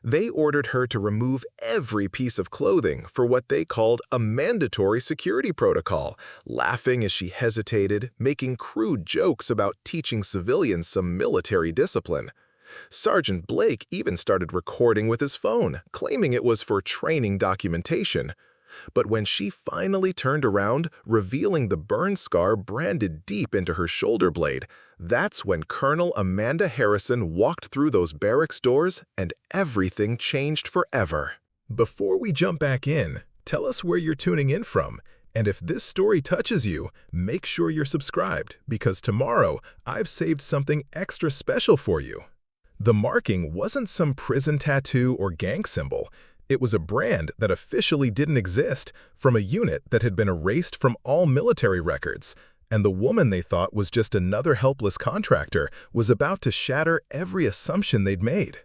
They ordered her to remove every piece of clothing for what they called a mandatory security protocol, laughing as she hesitated, making crude jokes about teaching civilians some military discipline. Sergeant Blake even started recording with his phone, claiming it was for training documentation. But when she finally turned around, revealing the burn scar branded deep into her shoulder blade, that's when Colonel Amanda Harrison walked through those barracks doors and everything changed forever. Before we jump back in, tell us where you're tuning in from. And if this story touches you, make sure you're subscribed, because tomorrow I've saved something extra special for you. The marking wasn't some prison tattoo or gang symbol. It was a brand that officially didn't exist, from a unit that had been erased from all military records. And the woman they thought was just another helpless contractor was about to shatter every assumption they'd made.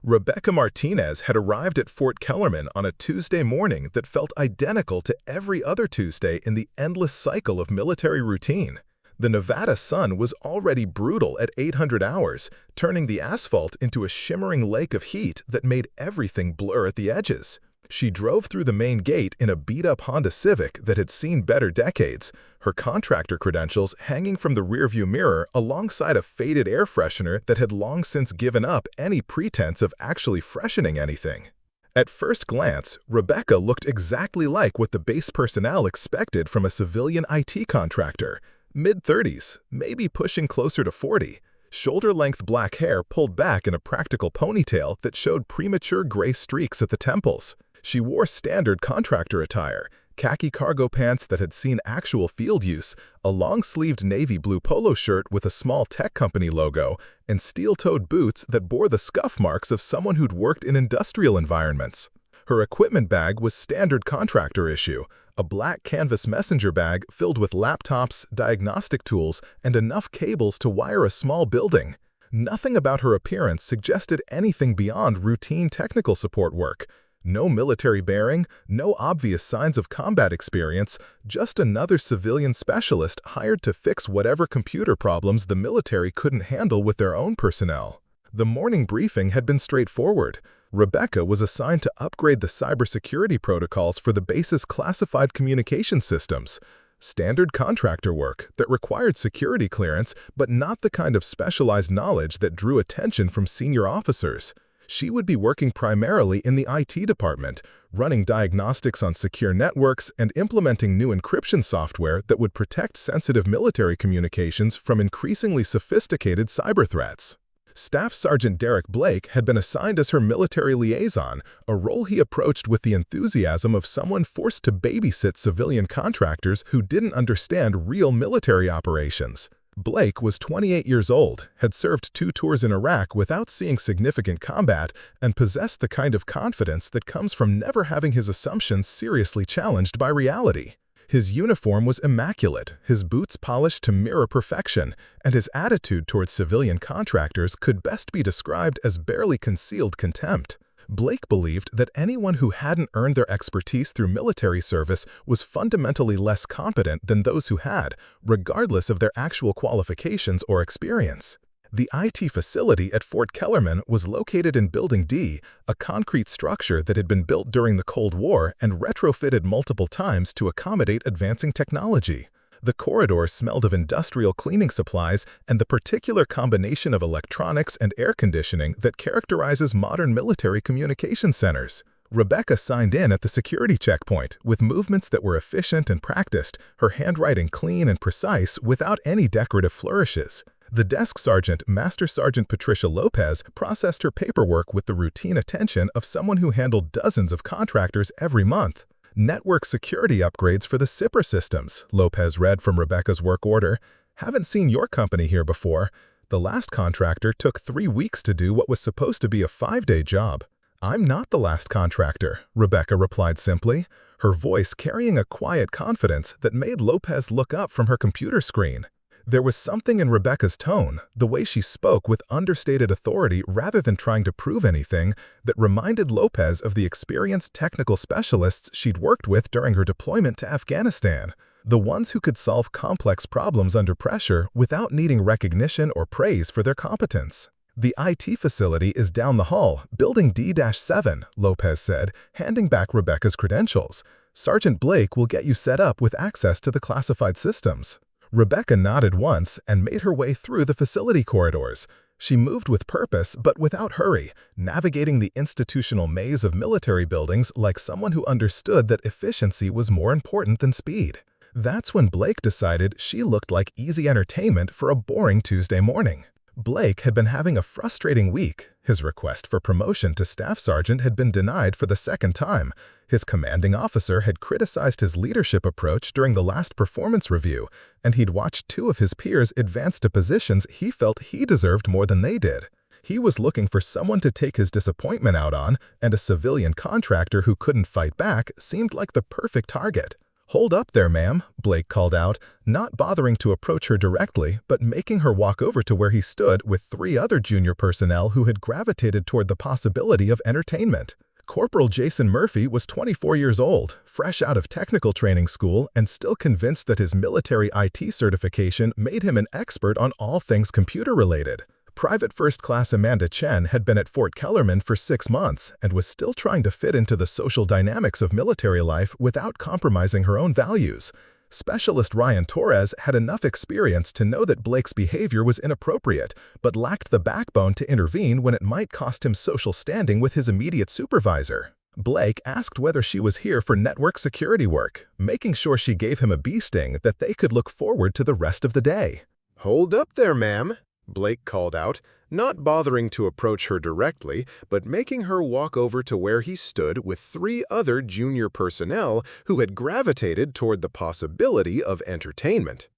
Rebecca Martinez had arrived at Fort Kellerman on a Tuesday morning that felt identical to every other Tuesday in the endless cycle of military routine. The Nevada sun was already brutal at 800 hours, turning the asphalt into a shimmering lake of heat that made everything blur at the edges. She drove through the main gate in a beat-up Honda Civic that had seen better decades, her contractor credentials hanging from the rearview mirror alongside a faded air freshener that had long since given up any pretense of actually freshening anything. At first glance, Rebecca looked exactly like what the base personnel expected from a civilian IT contractor. Mid-30s, maybe pushing closer to 40, shoulder-length black hair pulled back in a practical ponytail that showed premature gray streaks at the temples. She wore standard contractor attire, khaki cargo pants that had seen actual field use, a long-sleeved navy blue polo shirt with a small tech company logo, and steel-toed boots that bore the scuff marks of someone who'd worked in industrial environments. Her equipment bag was standard contractor issue, a black canvas messenger bag filled with laptops, diagnostic tools, and enough cables to wire a small building. Nothing about her appearance suggested anything beyond routine technical support work. No military bearing, no obvious signs of combat experience, just another civilian specialist hired to fix whatever computer problems the military couldn't handle with their own personnel. The morning briefing had been straightforward. Rebecca was assigned to upgrade the cybersecurity protocols for the base's classified communication systems. Standard contractor work that required security clearance, but not the kind of specialized knowledge that drew attention from senior officers. She would be working primarily in the IT department, running diagnostics on secure networks and implementing new encryption software that would protect sensitive military communications from increasingly sophisticated cyber threats. Staff Sergeant Derek Blake had been assigned as her military liaison, a role he approached with the enthusiasm of someone forced to babysit civilian contractors who didn't understand real military operations. Blake was 28 years old, had served 2 tours in Iraq without seeing significant combat, and possessed the kind of confidence that comes from never having his assumptions seriously challenged by reality. His uniform was immaculate, his boots polished to mirror perfection, and his attitude towards civilian contractors could best be described as barely concealed contempt. Blake believed that anyone who hadn't earned their expertise through military service was fundamentally less competent than those who had, regardless of their actual qualifications or experience. The IT facility at Fort Kellerman was located in Building D, a concrete structure that had been built during the Cold War and retrofitted multiple times to accommodate advancing technology. The corridor smelled of industrial cleaning supplies and the particular combination of electronics and air conditioning that characterizes modern military communication centers. Rebecca signed in at the security checkpoint with movements that were efficient and practiced, her handwriting clean and precise without any decorative flourishes. The desk sergeant, Master Sergeant Patricia Lopez, processed her paperwork with the routine attention of someone who handled dozens of contractors every month. Network security upgrades for the SIPR systems, Lopez read from Rebecca's work order. Haven't seen your company here before. The last contractor took 3 weeks to do what was supposed to be a 5-day job. I'm not the last contractor, Rebecca replied simply, her voice carrying a quiet confidence that made Lopez look up from her computer screen. There was something in Rebecca's tone, the way she spoke with understated authority rather than trying to prove anything, that reminded Lopez of the experienced technical specialists she'd worked with during her deployment to Afghanistan, the ones who could solve complex problems under pressure without needing recognition or praise for their competence. "The IT facility is down the hall, building D-7, Lopez said, handing back Rebecca's credentials. "Sergeant Blake will get you set up with access to the classified systems." Rebecca nodded once and made her way through the facility corridors. She moved with purpose but without hurry, navigating the institutional maze of military buildings like someone who understood that efficiency was more important than speed. That's when Blake decided she looked like easy entertainment for a boring Tuesday morning. Blake had been having a frustrating week. His request for promotion to staff sergeant had been denied for the second time. His commanding officer had criticized his leadership approach during the last performance review, and he'd watched two of his peers advance to positions he felt he deserved more than they did. He was looking for someone to take his disappointment out on, and a civilian contractor who couldn't fight back seemed like the perfect target. "Hold up there, ma'am," Blake called out, not bothering to approach her directly, but making her walk over to where he stood with three other junior personnel who had gravitated toward the possibility of entertainment. Corporal Jason Murphy was 24 years old, fresh out of technical training school, and still convinced that his military IT certification made him an expert on all things computer-related. Private First Class Amanda Chen had been at Fort Kellerman for 6 months and was still trying to fit into the social dynamics of military life without compromising her own values. Specialist Ryan Torres had enough experience to know that Blake's behavior was inappropriate, but lacked the backbone to intervene when it might cost him social standing with his immediate supervisor. Blake asked whether she was here for network security work, making sure she gave him a bee sting that they could look forward to the rest of the day. "Hold up there, ma'am," Blake called out, not bothering to approach her directly, but making her walk over to where he stood with three other junior personnel who had gravitated toward the possibility of entertainment.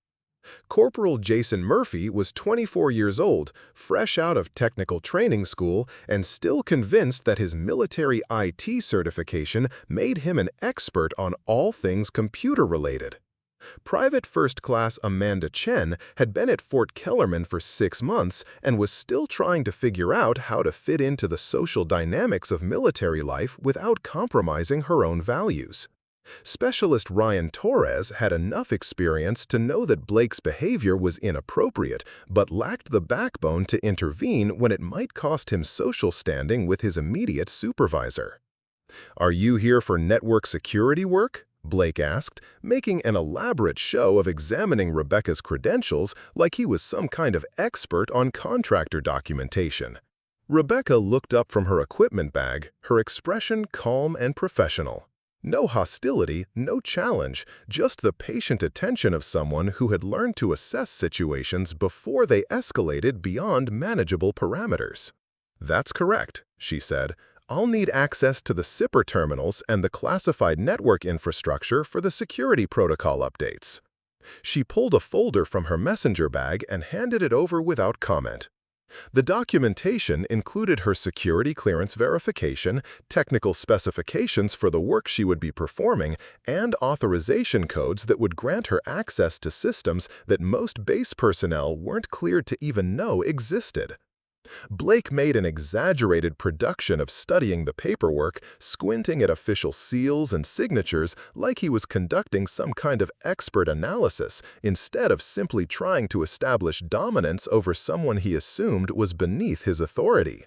Corporal Jason Murphy was 24 years old, fresh out of technical training school, and still convinced that his military IT certification made him an expert on all things computer-related. Private First Class Amanda Chen had been at Fort Kellerman for 6 months and was still trying to figure out how to fit into the social dynamics of military life without compromising her own values. Specialist Ryan Torres had enough experience to know that Blake's behavior was inappropriate, but lacked the backbone to intervene when it might cost him social standing with his immediate supervisor. "Are you here for network security work?" Blake asked, making an elaborate show of examining Rebecca's credentials like he was some kind of expert on contractor documentation. Rebecca looked up from her equipment bag, her expression calm and professional. No hostility, no challenge, just the patient attention of someone who had learned to assess situations before they escalated beyond manageable parameters. "That's correct," she said. "I'll need access to the SIPR terminals and the classified network infrastructure for the security protocol updates." She pulled a folder from her messenger bag and handed it over without comment. The documentation included her security clearance verification, technical specifications for the work she would be performing, and authorization codes that would grant her access to systems that most base personnel weren't cleared to even know existed. Blake made an exaggerated production of studying the paperwork, squinting at official seals and signatures like he was conducting some kind of expert analysis, instead of simply trying to establish dominance over someone he assumed was beneath his authority.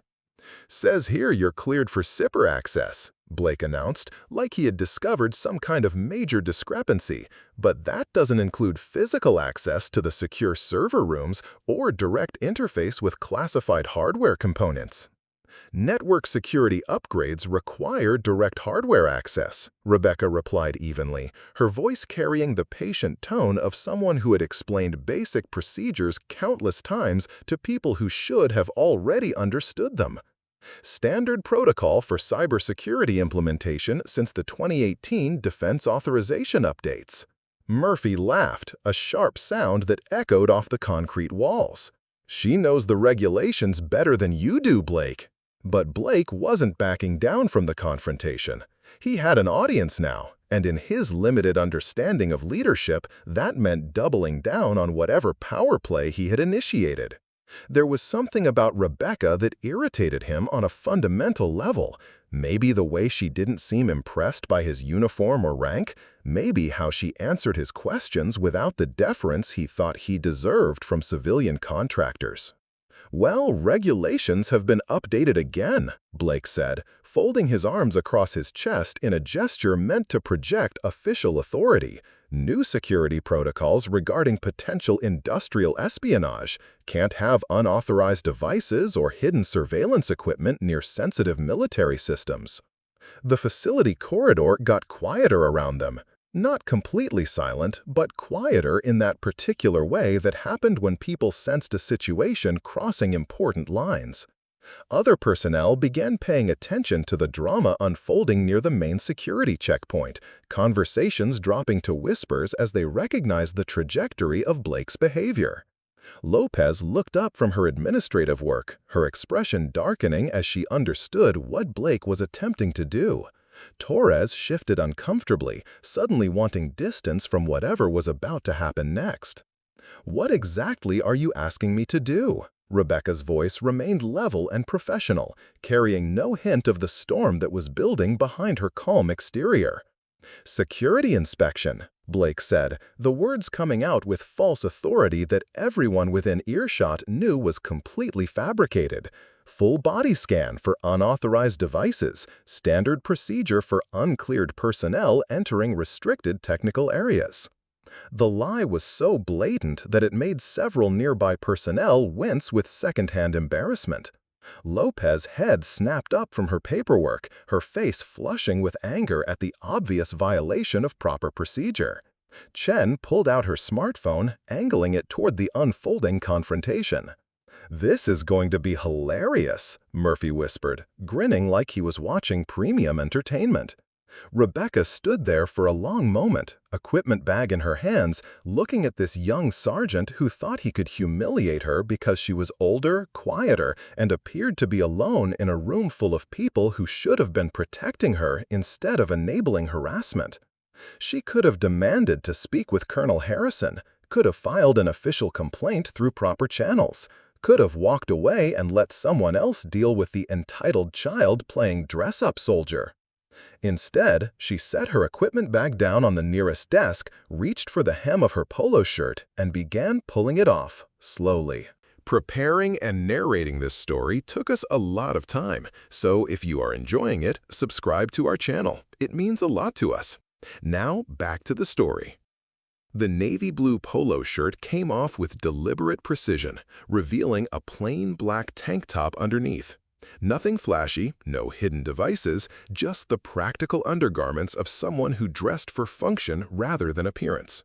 "Says here you're cleared for SIPR access," Blake announced, like he had discovered some kind of major discrepancy, "but that doesn't include physical access to the secure server rooms or direct interface with classified hardware components." "Network security upgrades require direct hardware access," Rebecca replied evenly, her voice carrying the patient tone of someone who had explained basic procedures countless times to people who should have already understood them. "Standard protocol for cybersecurity implementation since the 2018 Defense Authorization updates." Murphy laughed, a sharp sound that echoed off the concrete walls. "She knows the regulations better than you do, Blake." But Blake wasn't backing down from the confrontation. He had an audience now, and in his limited understanding of leadership, that meant doubling down on whatever power play he had initiated. There was something about Rebecca that irritated him on a fundamental level. Maybe the way she didn't seem impressed by his uniform or rank, maybe how she answered his questions without the deference he thought he deserved from civilian contractors. Well, regulations have been updated again, Blake said, folding his arms across his chest in a gesture meant to project official authority. New security protocols regarding potential industrial espionage can't have unauthorized devices or hidden surveillance equipment near sensitive military systems. The facility corridor got quieter around them. Not completely silent, but quieter in that particular way that happened when people sensed a situation crossing important lines. Other personnel began paying attention to the drama unfolding near the main security checkpoint, conversations dropping to whispers as they recognized the trajectory of Blake's behavior. Lopez looked up from her administrative work, her expression darkening as she understood what Blake was attempting to do. Torres shifted uncomfortably, suddenly wanting distance from whatever was about to happen next. "What exactly are you asking me to do?" Rebecca's voice remained level and professional, carrying no hint of the storm that was building behind her calm exterior. "Security inspection," Blake said, the words coming out with false authority that everyone within earshot knew was completely fabricated. "Full body scan for unauthorized devices, standard procedure for uncleared personnel entering restricted technical areas." The lie was so blatant that it made several nearby personnel wince with second-hand embarrassment. Lopez's head snapped up from her paperwork, her face flushing with anger at the obvious violation of proper procedure. Chen pulled out her smartphone, angling it toward the unfolding confrontation. "This is going to be hilarious," Murphy whispered, grinning like he was watching premium entertainment. Rebecca stood there for a long moment, equipment bag in her hands, looking at this young sergeant who thought he could humiliate her because she was older, quieter, and appeared to be alone in a room full of people who should have been protecting her instead of enabling harassment. She could have demanded to speak with Colonel Harrison, could have filed an official complaint through proper channels, could have walked away and let someone else deal with the entitled child playing dress-up soldier. Instead, she set her equipment bag down on the nearest desk, reached for the hem of her polo shirt, and began pulling it off, slowly. Preparing and narrating this story took us a lot of time, so if you are enjoying it, subscribe to our channel. It means a lot to us. Now, back to the story. The navy blue polo shirt came off with deliberate precision, revealing a plain black tank top underneath. Nothing flashy, no hidden devices, just the practical undergarments of someone who dressed for function rather than appearance.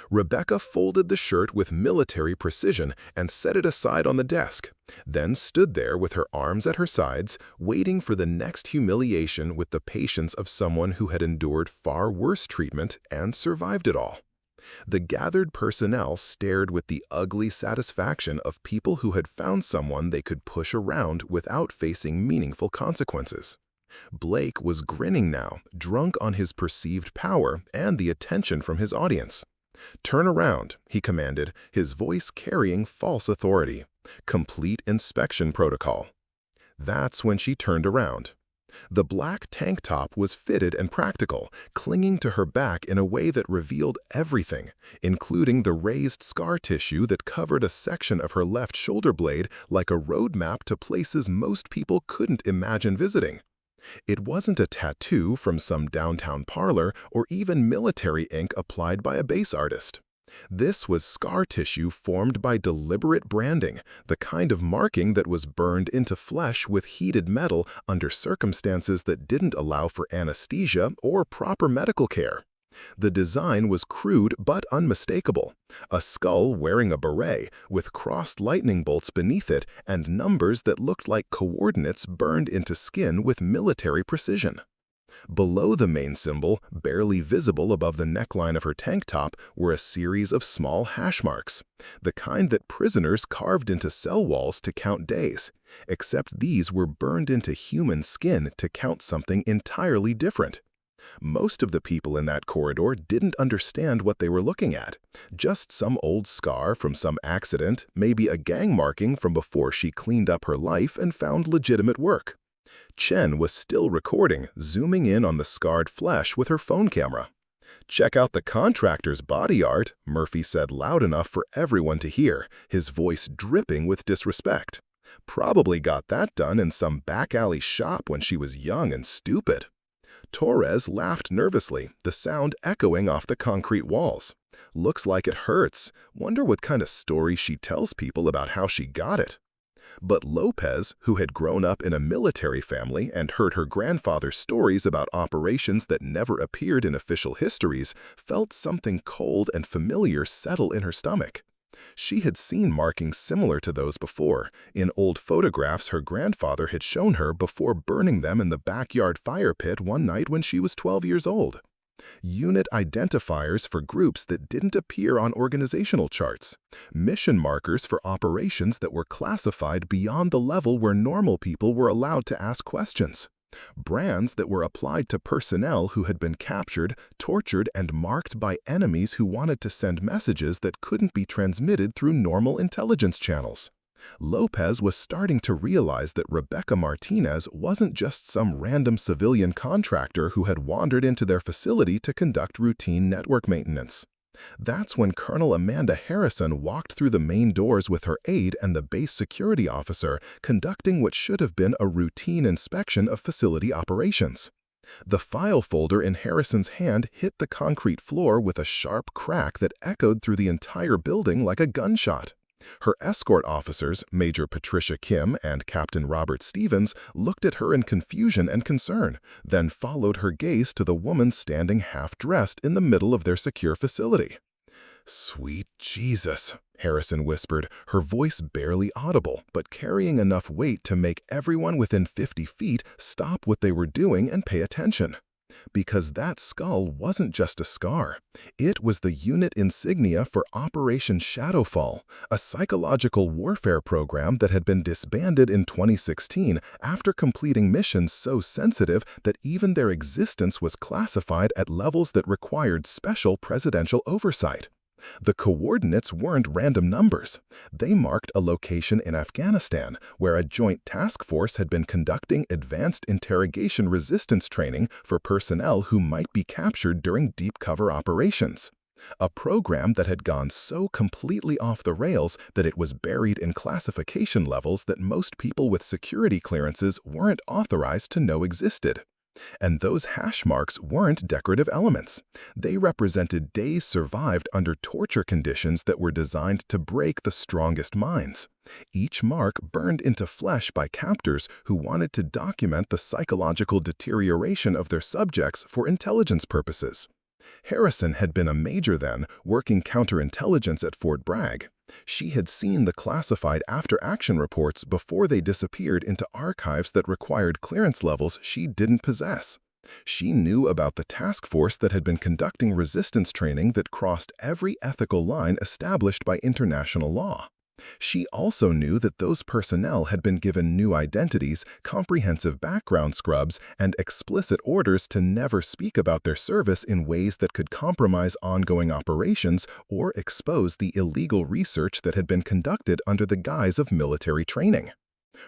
Rebecca folded the shirt with military precision and set it aside on the desk, then stood there with her arms at her sides, waiting for the next humiliation with the patience of someone who had endured far worse treatment and survived it all. The gathered personnel stared with the ugly satisfaction of people who had found someone they could push around without facing meaningful consequences. Blake was grinning now, drunk on his perceived power and the attention from his audience. "Turn around," he commanded, his voice carrying false authority. "Complete inspection protocol." That's when she turned around. The black tank top was fitted and practical, clinging to her back in a way that revealed everything, including the raised scar tissue that covered a section of her left shoulder blade like a roadmap to places most people couldn't imagine visiting. It wasn't a tattoo from some downtown parlor or even military ink applied by a base artist. This was scar tissue formed by deliberate branding, the kind of marking that was burned into flesh with heated metal under circumstances that didn't allow for anesthesia or proper medical care. The design was crude but unmistakable, a skull wearing a beret with crossed lightning bolts beneath it and numbers that looked like coordinates burned into skin with military precision. Below the main symbol, barely visible above the neckline of her tank top, were a series of small hash marks, the kind that prisoners carved into cell walls to count days, except these were burned into human skin to count something entirely different. Most of the people in that corridor didn't understand what they were looking at, just some old scar from some accident, maybe a gang marking from before she cleaned up her life and found legitimate work. Chen was still recording, zooming in on the scarred flesh with her phone camera. "Check out the contractor's body art," Murphy said loud enough for everyone to hear, his voice dripping with disrespect. Probably got that done in some back alley shop when she was young and stupid. Torres laughed nervously, the sound echoing off the concrete walls. Looks like it hurts. Wonder what kind of story she tells people about how she got it. But Lopez, who had grown up in a military family and heard her grandfather's stories about operations that never appeared in official histories, felt something cold and familiar settle in her stomach. She had seen markings similar to those before, in old photographs her grandfather had shown her before burning them in the backyard fire pit one night when she was 12 years old. Unit identifiers for groups that didn't appear on organizational charts, mission markers for operations that were classified beyond the level where normal people were allowed to ask questions, brands that were applied to personnel who had been captured, tortured, and marked by enemies who wanted to send messages that couldn't be transmitted through normal intelligence channels. Lopez was starting to realize that Rebecca Martinez wasn't just some random civilian contractor who had wandered into their facility to conduct routine network maintenance. That's when Colonel Amanda Harrison walked through the main doors with her aide and the base security officer, conducting what should have been a routine inspection of facility operations. The file folder in Harrison's hand hit the concrete floor with a sharp crack that echoed through the entire building like a gunshot. Her escort officers, Major Patricia Kim and Captain Robert Stevens, looked at her in confusion and concern, then followed her gaze to the woman standing half-dressed in the middle of their secure facility. "Sweet Jesus," Harrison whispered, her voice barely audible, but carrying enough weight to make everyone within 50 feet stop what they were doing and pay attention. Because that skull wasn't just a scar. It was the unit insignia for Operation Shadowfall, a psychological warfare program that had been disbanded in 2016 after completing missions so sensitive that even their existence was classified at levels that required special presidential oversight. The coordinates weren't random numbers. They marked a location in Afghanistan where a joint task force had been conducting advanced interrogation resistance training for personnel who might be captured during deep cover operations. A program that had gone so completely off the rails that it was buried in classification levels that most people with security clearances weren't authorized to know existed. And those hash marks weren't decorative elements. They represented days survived under torture conditions that were designed to break the strongest minds. Each mark burned into flesh by captors who wanted to document the psychological deterioration of their subjects for intelligence purposes. Harrison had been a major then, working counterintelligence at Fort Bragg. She had seen the classified after-action reports before they disappeared into archives that required clearance levels she didn't possess. She knew about the task force that had been conducting resistance training that crossed every ethical line established by international law. She also knew that those personnel had been given new identities, comprehensive background scrubs, and explicit orders to never speak about their service in ways that could compromise ongoing operations or expose the illegal research that had been conducted under the guise of military training.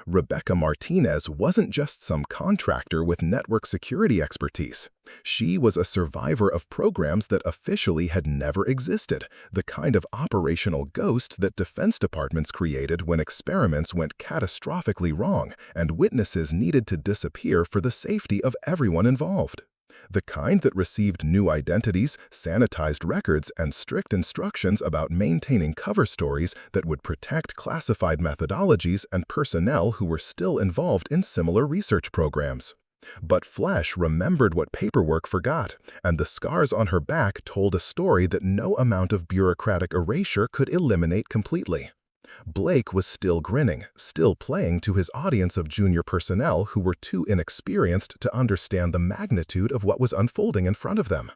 Rebecca Martinez wasn't just some contractor with network security expertise. She was a survivor of programs that officially had never existed, the kind of operational ghost that defense departments created when experiments went catastrophically wrong and witnesses needed to disappear for the safety of everyone involved. The kind that received new identities, sanitized records, and strict instructions about maintaining cover stories that would protect classified methodologies and personnel who were still involved in similar research programs. But flesh remembered what paperwork forgot, and the scars on her back told a story that no amount of bureaucratic erasure could eliminate completely. Blake was still grinning, still playing to his audience of junior personnel who were too inexperienced to understand the magnitude of what was unfolding in front of them.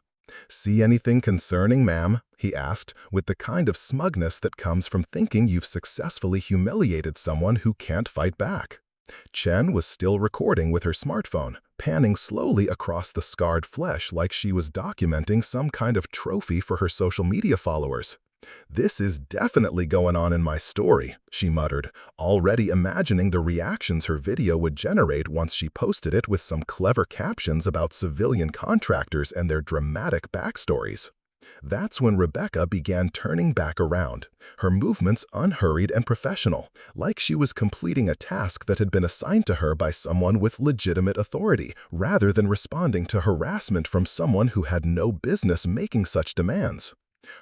"See anything concerning, ma'am?" he asked, with the kind of smugness that comes from thinking you've successfully humiliated someone who can't fight back. Chen was still recording with her smartphone, panning slowly across the scarred flesh like she was documenting some kind of trophy for her social media followers. "This is definitely going on in my story," she muttered, already imagining the reactions her video would generate once she posted it with some clever captions about civilian contractors and their dramatic backstories. That's when Rebecca began turning back around, her movements unhurried and professional, like she was completing a task that had been assigned to her by someone with legitimate authority, rather than responding to harassment from someone who had no business making such demands.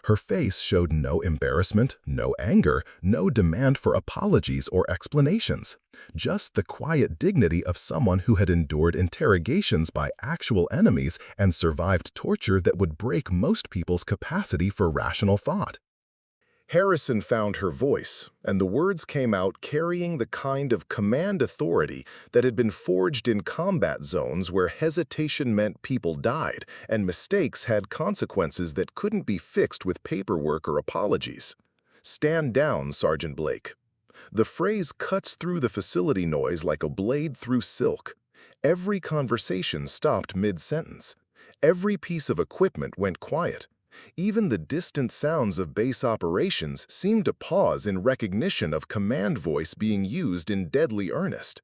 Her face showed no embarrassment, no anger, no demand for apologies or explanations. Just the quiet dignity of someone who had endured interrogations by actual enemies and survived torture that would break most people's capacity for rational thought. Harrison found her voice, and the words came out carrying the kind of command authority that had been forged in combat zones where hesitation meant people died and mistakes had consequences that couldn't be fixed with paperwork or apologies. "Stand down, Sergeant Blake." The phrase cuts through the facility noise like a blade through silk. Every conversation stopped mid-sentence. Every piece of equipment went quiet. Even the distant sounds of base operations seemed to pause in recognition of command voice being used in deadly earnest.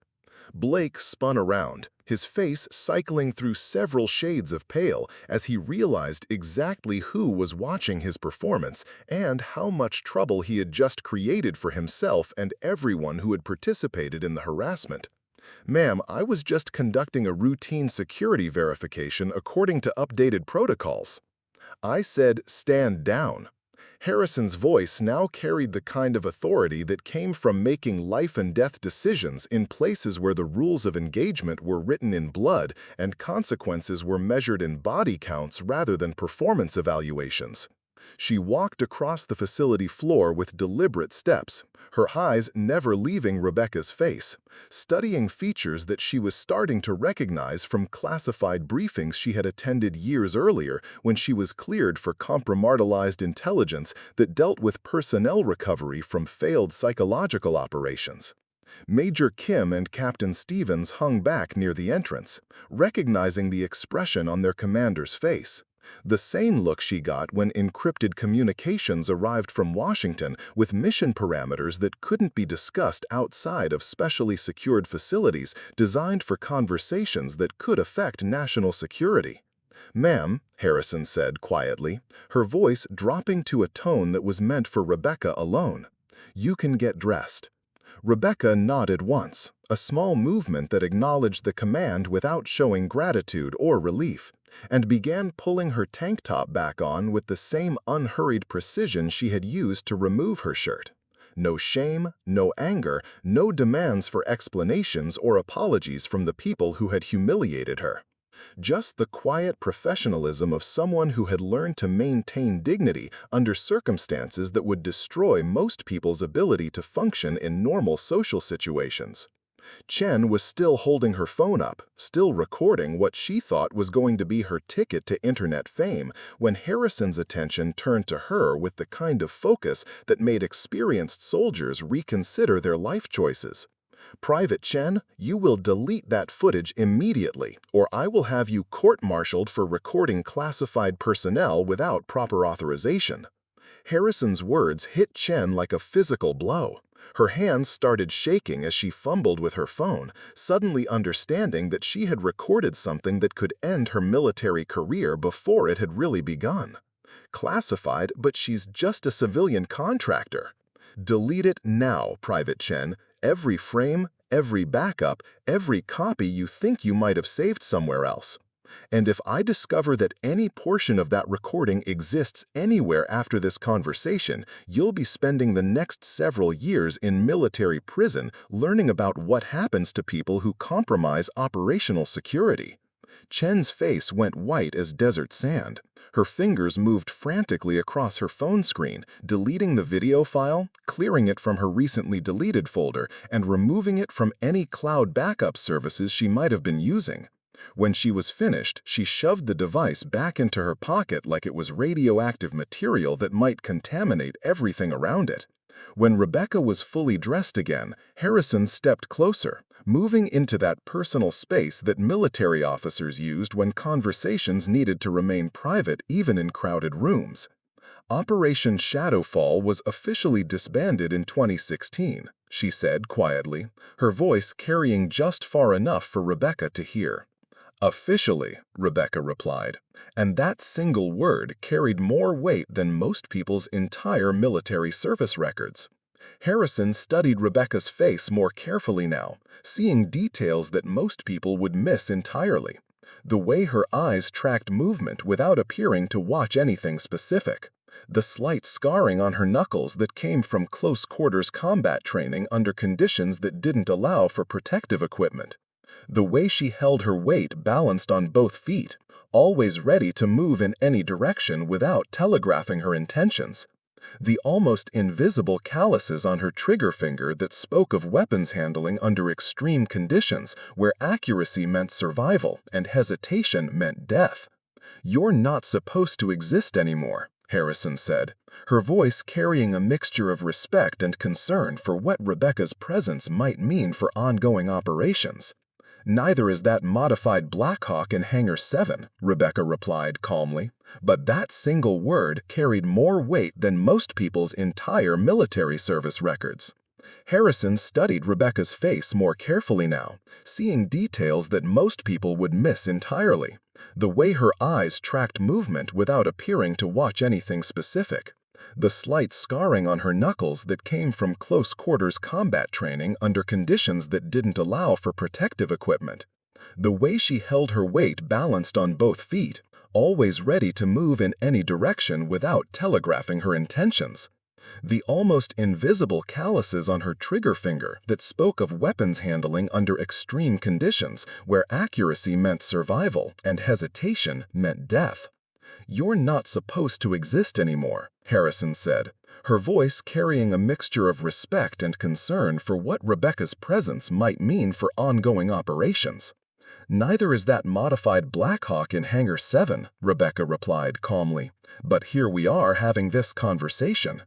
Blake spun around, his face cycling through several shades of pale as he realized exactly who was watching his performance and how much trouble he had just created for himself and everyone who had participated in the harassment. "Ma'am, I was just conducting a routine security verification according to updated protocols." I said, "Stand down." Harrison's voice now carried the kind of authority that came from making life-and-death decisions in places where the rules of engagement were written in blood and consequences were measured in body counts rather than performance evaluations. She walked across the facility floor with deliberate steps, her eyes never leaving Rebecca's face, studying features that she was starting to recognize from classified briefings she had attended years earlier when she was cleared for compartmentalized intelligence that dealt with personnel recovery from failed psychological operations. Major Kim and Captain Stevens hung back near the entrance, recognizing the expression on their commander's face. The same look she got when encrypted communications arrived from Washington with mission parameters that couldn't be discussed outside of specially secured facilities designed for conversations that could affect national security. "Ma'am," Harrison said quietly, her voice dropping to a tone that was meant for Rebecca alone, "you can get dressed." Rebecca nodded once, a small movement that acknowledged the command without showing gratitude or relief, and began pulling her tank top back on with the same unhurried precision she had used to remove her shirt. No shame, no anger, no demands for explanations or apologies from the people who had humiliated her. Just the quiet professionalism of someone who had learned to maintain dignity under circumstances that would destroy most people's ability to function in normal social situations. Chen was still holding her phone up, still recording what she thought was going to be her ticket to internet fame, when Harrison's attention turned to her with the kind of focus that made experienced soldiers reconsider their life choices. "Private Chen, you will delete that footage immediately, or I will have you court-martialed for recording classified personnel without proper authorization." Harrison's words hit Chen like a physical blow. Her hands started shaking as she fumbled with her phone, suddenly understanding that she had recorded something that could end her military career before it had really begun. Classified, but she's just a civilian contractor. "Delete it now, Private Chen. Every frame, every backup, every copy you think you might have saved somewhere else. And if I discover that any portion of that recording exists anywhere after this conversation, you'll be spending the next several years in military prison learning about what happens to people who compromise operational security." Chen's face went white as desert sand. Her fingers moved frantically across her phone screen, deleting the video file, clearing it from her recently deleted folder, and removing it from any cloud backup services she might have been using. When she was finished, she shoved the device back into her pocket like it was radioactive material that might contaminate everything around it. When Rebecca was fully dressed again, Harrison stepped closer, moving into that personal space that military officers used when conversations needed to remain private even in crowded rooms. Operation Shadowfall was officially disbanded in 2016, she said quietly, her voice carrying just far enough for Rebecca to hear. Officially, Rebecca replied, and that single word carried more weight than most people's entire military service records. Harrison studied Rebecca's face more carefully now, seeing details that most people would miss entirely. The way her eyes tracked movement without appearing to watch anything specific. The slight scarring on her knuckles that came from close-quarters combat training under conditions that didn't allow for protective equipment. The way she held her weight balanced on both feet, always ready to move in any direction without telegraphing her intentions. The almost invisible calluses on her trigger finger that spoke of weapons handling under extreme conditions where accuracy meant survival and hesitation meant death. "You're not supposed to exist anymore," Harrison said, her voice carrying a mixture of respect and concern for what Rebecca's presence might mean for ongoing operations. "Neither is that modified Blackhawk in Hangar 7, Rebecca replied calmly, but that single word carried more weight than most people's entire military service records. Harrison studied Rebecca's face more carefully now, seeing details that most people would miss entirely. The way her eyes tracked movement without appearing to watch anything specific. The slight scarring on her knuckles that came from close-quarters combat training under conditions that didn't allow for protective equipment. The way she held her weight balanced on both feet, always ready to move in any direction without telegraphing her intentions. The almost invisible calluses on her trigger finger that spoke of weapons handling under extreme conditions where accuracy meant survival and hesitation meant death. "You're not supposed to exist anymore," Harrison said, her voice carrying a mixture of respect and concern for what Rebecca's presence might mean for ongoing operations. "Neither is that modified Blackhawk in Hangar 7, Rebecca replied calmly, but here we are having this conversation."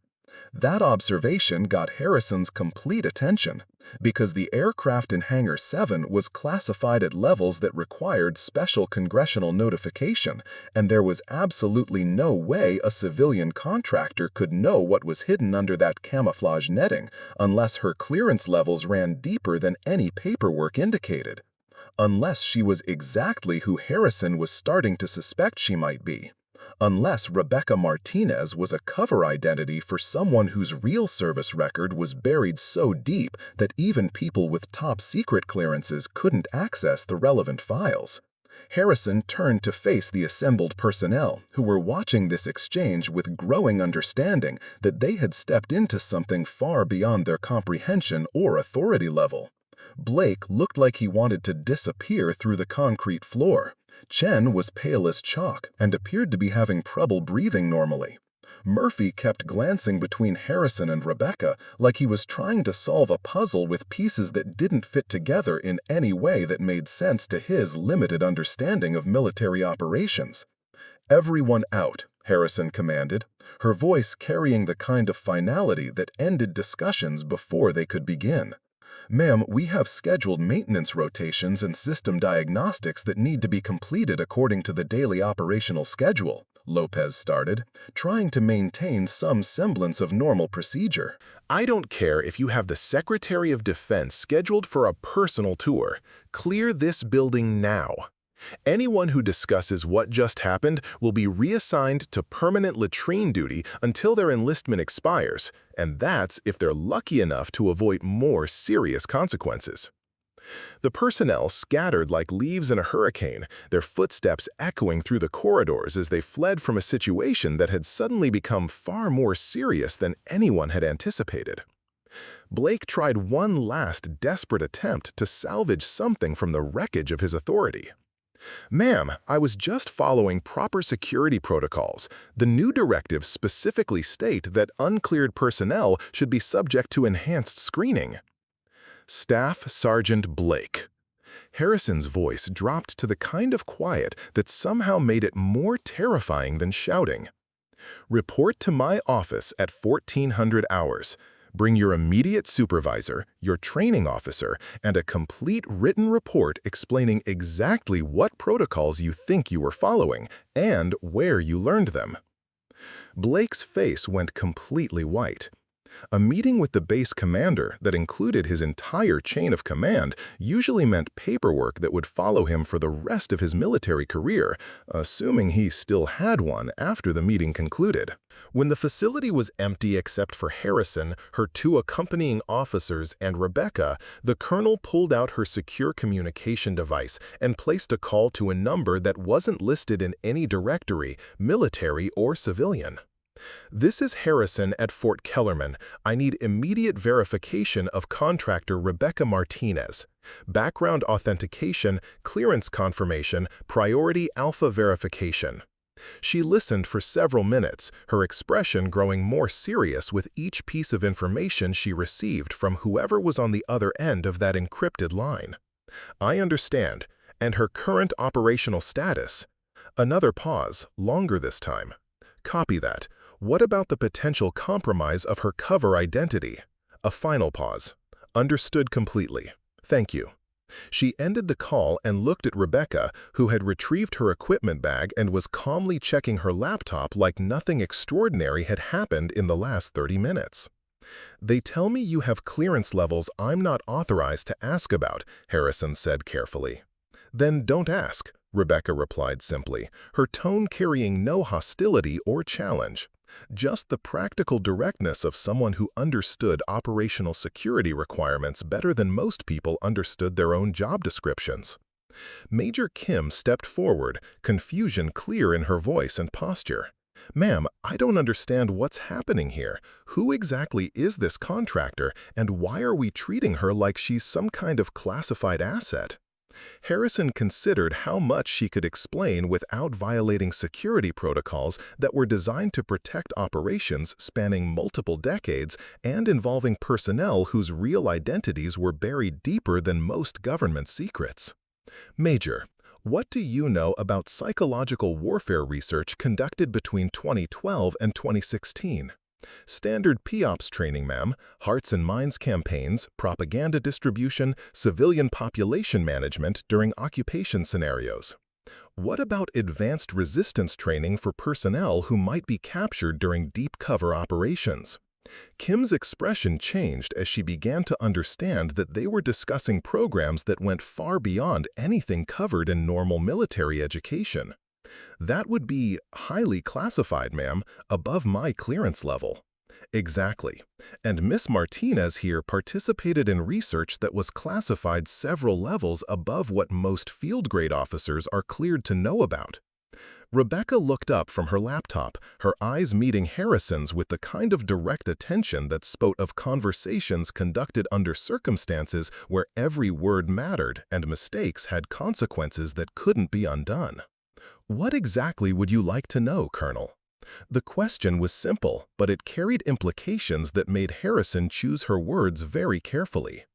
That observation got Harrison's complete attention, because the aircraft in Hangar 7 was classified at levels that required special congressional notification, and there was absolutely no way a civilian contractor could know what was hidden under that camouflage netting unless her clearance levels ran deeper than any paperwork indicated. Unless she was exactly who Harrison was starting to suspect she might be. Unless Rebecca Martinez was a cover identity for someone whose real service record was buried so deep that even people with top-secret clearances couldn't access the relevant files. Harrison turned to face the assembled personnel, who were watching this exchange with growing understanding that they had stepped into something far beyond their comprehension or authority level. Blake looked like he wanted to disappear through the concrete floor. Chen was pale as chalk and appeared to be having trouble breathing normally. Murphy kept glancing between Harrison and Rebecca like he was trying to solve a puzzle with pieces that didn't fit together in any way that made sense to his limited understanding of military operations. "Everyone out," Harrison commanded, her voice carrying the kind of finality that ended discussions before they could begin. "Ma'am, we have scheduled maintenance rotations and system diagnostics that need to be completed according to the daily operational schedule," Lopez started, trying to maintain some semblance of normal procedure. "I don't care if you have the Secretary of Defense scheduled for a personal tour. Clear this building now. Anyone who discusses what just happened will be reassigned to permanent latrine duty until their enlistment expires, and that's if they're lucky enough to avoid more serious consequences." The personnel scattered like leaves in a hurricane, their footsteps echoing through the corridors as they fled from a situation that had suddenly become far more serious than anyone had anticipated. Blake tried one last desperate attempt to salvage something from the wreckage of his authority. "Ma'am, I was just following proper security protocols. The new directives specifically state that uncleared personnel should be subject to enhanced screening." "Staff Sergeant Blake." Harrison's voice dropped to the kind of quiet that somehow made it more terrifying than shouting. "Report to my office at 1400 hours. Bring your immediate supervisor, your training officer, and a complete written report explaining exactly what protocols you think you were following and where you learned them." Blake's face went completely white. A meeting with the base commander that included his entire chain of command usually meant paperwork that would follow him for the rest of his military career, assuming he still had one after the meeting concluded. When the facility was empty except for Harrison, her two accompanying officers, and Rebecca, the colonel pulled out her secure communication device and placed a call to a number that wasn't listed in any directory, military or civilian. "This is Harrison at Fort Kellerman. I need immediate verification of contractor Rebecca Martinez. Background authentication, clearance confirmation, priority alpha verification." She listened for several minutes, her expression growing more serious with each piece of information she received from whoever was on the other end of that encrypted line. "I understand. And her current operational status?" Another pause, longer this time. "Copy that. What about the potential compromise of her cover identity?" A final pause. "Understood completely. Thank you." She ended the call and looked at Rebecca, who had retrieved her equipment bag and was calmly checking her laptop like nothing extraordinary had happened in the last 30 minutes. "They tell me you have clearance levels I'm not authorized to ask about," Harrison said carefully. "Then don't ask," Rebecca replied simply, her tone carrying no hostility or challenge. Just the practical directness of someone who understood operational security requirements better than most people understood their own job descriptions. Major Kim stepped forward, confusion clear in her voice and posture. "Ma'am, I don't understand what's happening here. Who exactly is this contractor, and why are we treating her like she's some kind of classified asset?" Harrison considered how much she could explain without violating security protocols that were designed to protect operations spanning multiple decades and involving personnel whose real identities were buried deeper than most government secrets. "Major, what do you know about psychological warfare research conducted between 2012 and 2016? Standard POPs training, ma'am, hearts and minds campaigns, propaganda distribution, civilian population management during occupation scenarios. What about advanced resistance training for personnel who might be captured during deep cover operations?" Kim's expression changed as she began to understand that they were discussing programs that went far beyond anything covered in normal military education. "That would be highly classified, ma'am, above my clearance level." "Exactly. And Miss Martinez here participated in research that was classified several levels above what most field-grade officers are cleared to know about." Rebecca looked up from her laptop, her eyes meeting Harrison's with the kind of direct attention that spoke of conversations conducted under circumstances where every word mattered and mistakes had consequences that couldn't be undone. "What exactly would you like to know, Colonel?" The question was simple, but it carried implications that made Harrison choose her words very carefully.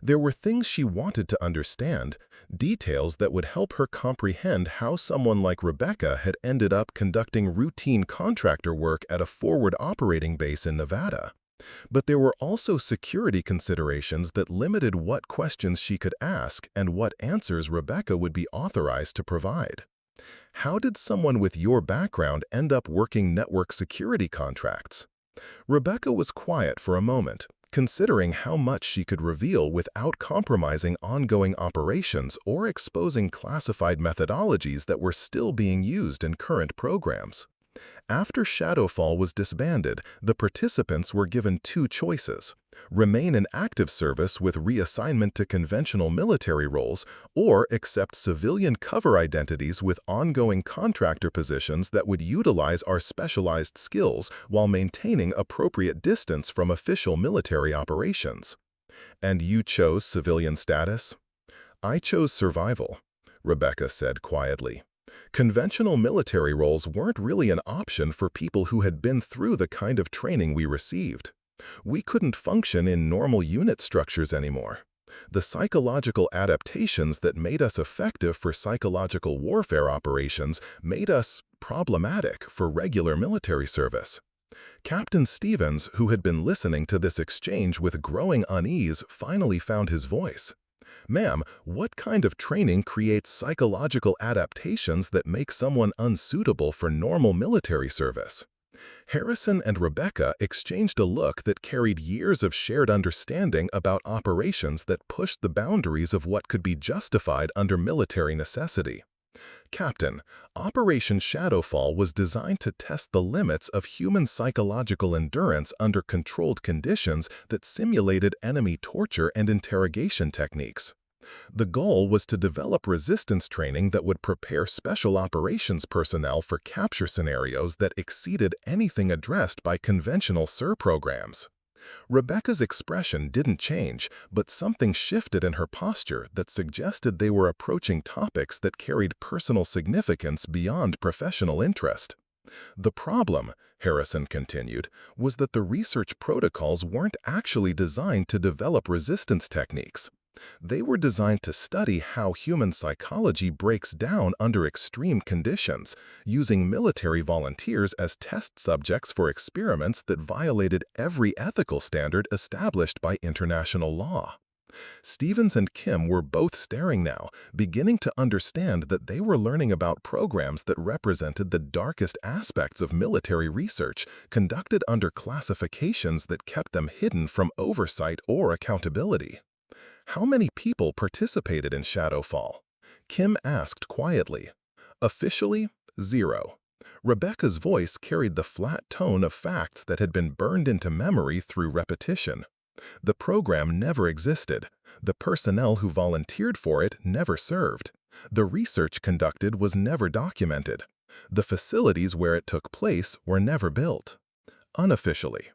There were things she wanted to understand, details that would help her comprehend how someone like Rebecca had ended up conducting routine contractor work at a forward operating base in Nevada. But there were also security considerations that limited what questions she could ask and what answers Rebecca would be authorized to provide. "How did someone with your background end up working network security contracts?" Rebecca was quiet for a moment, considering how much she could reveal without compromising ongoing operations or exposing classified methodologies that were still being used in current programs. After Shadowfall was disbanded, the participants were given two choices: remain in active service with reassignment to conventional military roles, or accept civilian cover identities with ongoing contractor positions that would utilize our specialized skills while maintaining appropriate distance from official military operations. "And you chose civilian status?" "I chose survival," Rebecca said quietly. "Conventional military roles weren't really an option for people who had been through the kind of training we received. We couldn't function in normal unit structures anymore. The psychological adaptations that made us effective for psychological warfare operations made us problematic for regular military service." Captain Stevens, who had been listening to this exchange with growing unease, finally found his voice. "Ma'am, what kind of training creates psychological adaptations that make someone unsuitable for normal military service?" Harrison and Rebecca exchanged a look that carried years of shared understanding about operations that pushed the boundaries of what could be justified under military necessity. Captain, Operation Shadowfall was designed to test the limits of human psychological endurance under controlled conditions that simulated enemy torture and interrogation techniques. The goal was to develop resistance training that would prepare special operations personnel for capture scenarios that exceeded anything addressed by conventional SIR programs. Rebecca's expression didn't change, but something shifted in her posture that suggested they were approaching topics that carried personal significance beyond professional interest. The problem, Harrison continued, was that the research protocols weren't actually designed to develop resistance techniques. They were designed to study how human psychology breaks down under extreme conditions, using military volunteers as test subjects for experiments that violated every ethical standard established by international law. Stevens and Kim were both staring now, beginning to understand that they were learning about programs that represented the darkest aspects of military research, conducted under classifications that kept them hidden from oversight or accountability. How many people participated in Shadowfall? Kim asked quietly. Officially, 0. Rebecca's voice carried the flat tone of facts that had been burned into memory through repetition. The program never existed. The personnel who volunteered for it never served. The research conducted was never documented. The facilities where it took place were never built. Unofficially,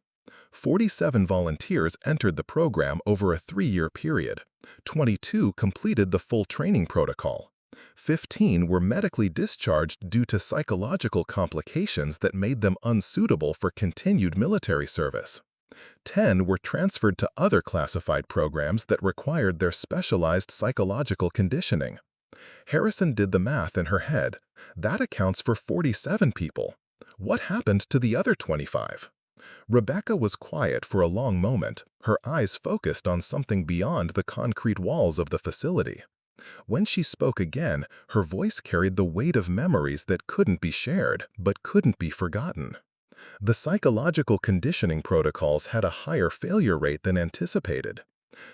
47 volunteers entered the program over a 3-year period. 22 completed the full training protocol. 15 were medically discharged due to psychological complications that made them unsuitable for continued military service. 10 were transferred to other classified programs that required their specialized psychological conditioning. Harrison did the math in her head. That accounts for 47 people. What happened to the other 25? Rebecca was quiet for a long moment, her eyes focused on something beyond the concrete walls of the facility. When she spoke again, her voice carried the weight of memories that couldn't be shared, but couldn't be forgotten. The psychological conditioning protocols had a higher failure rate than anticipated.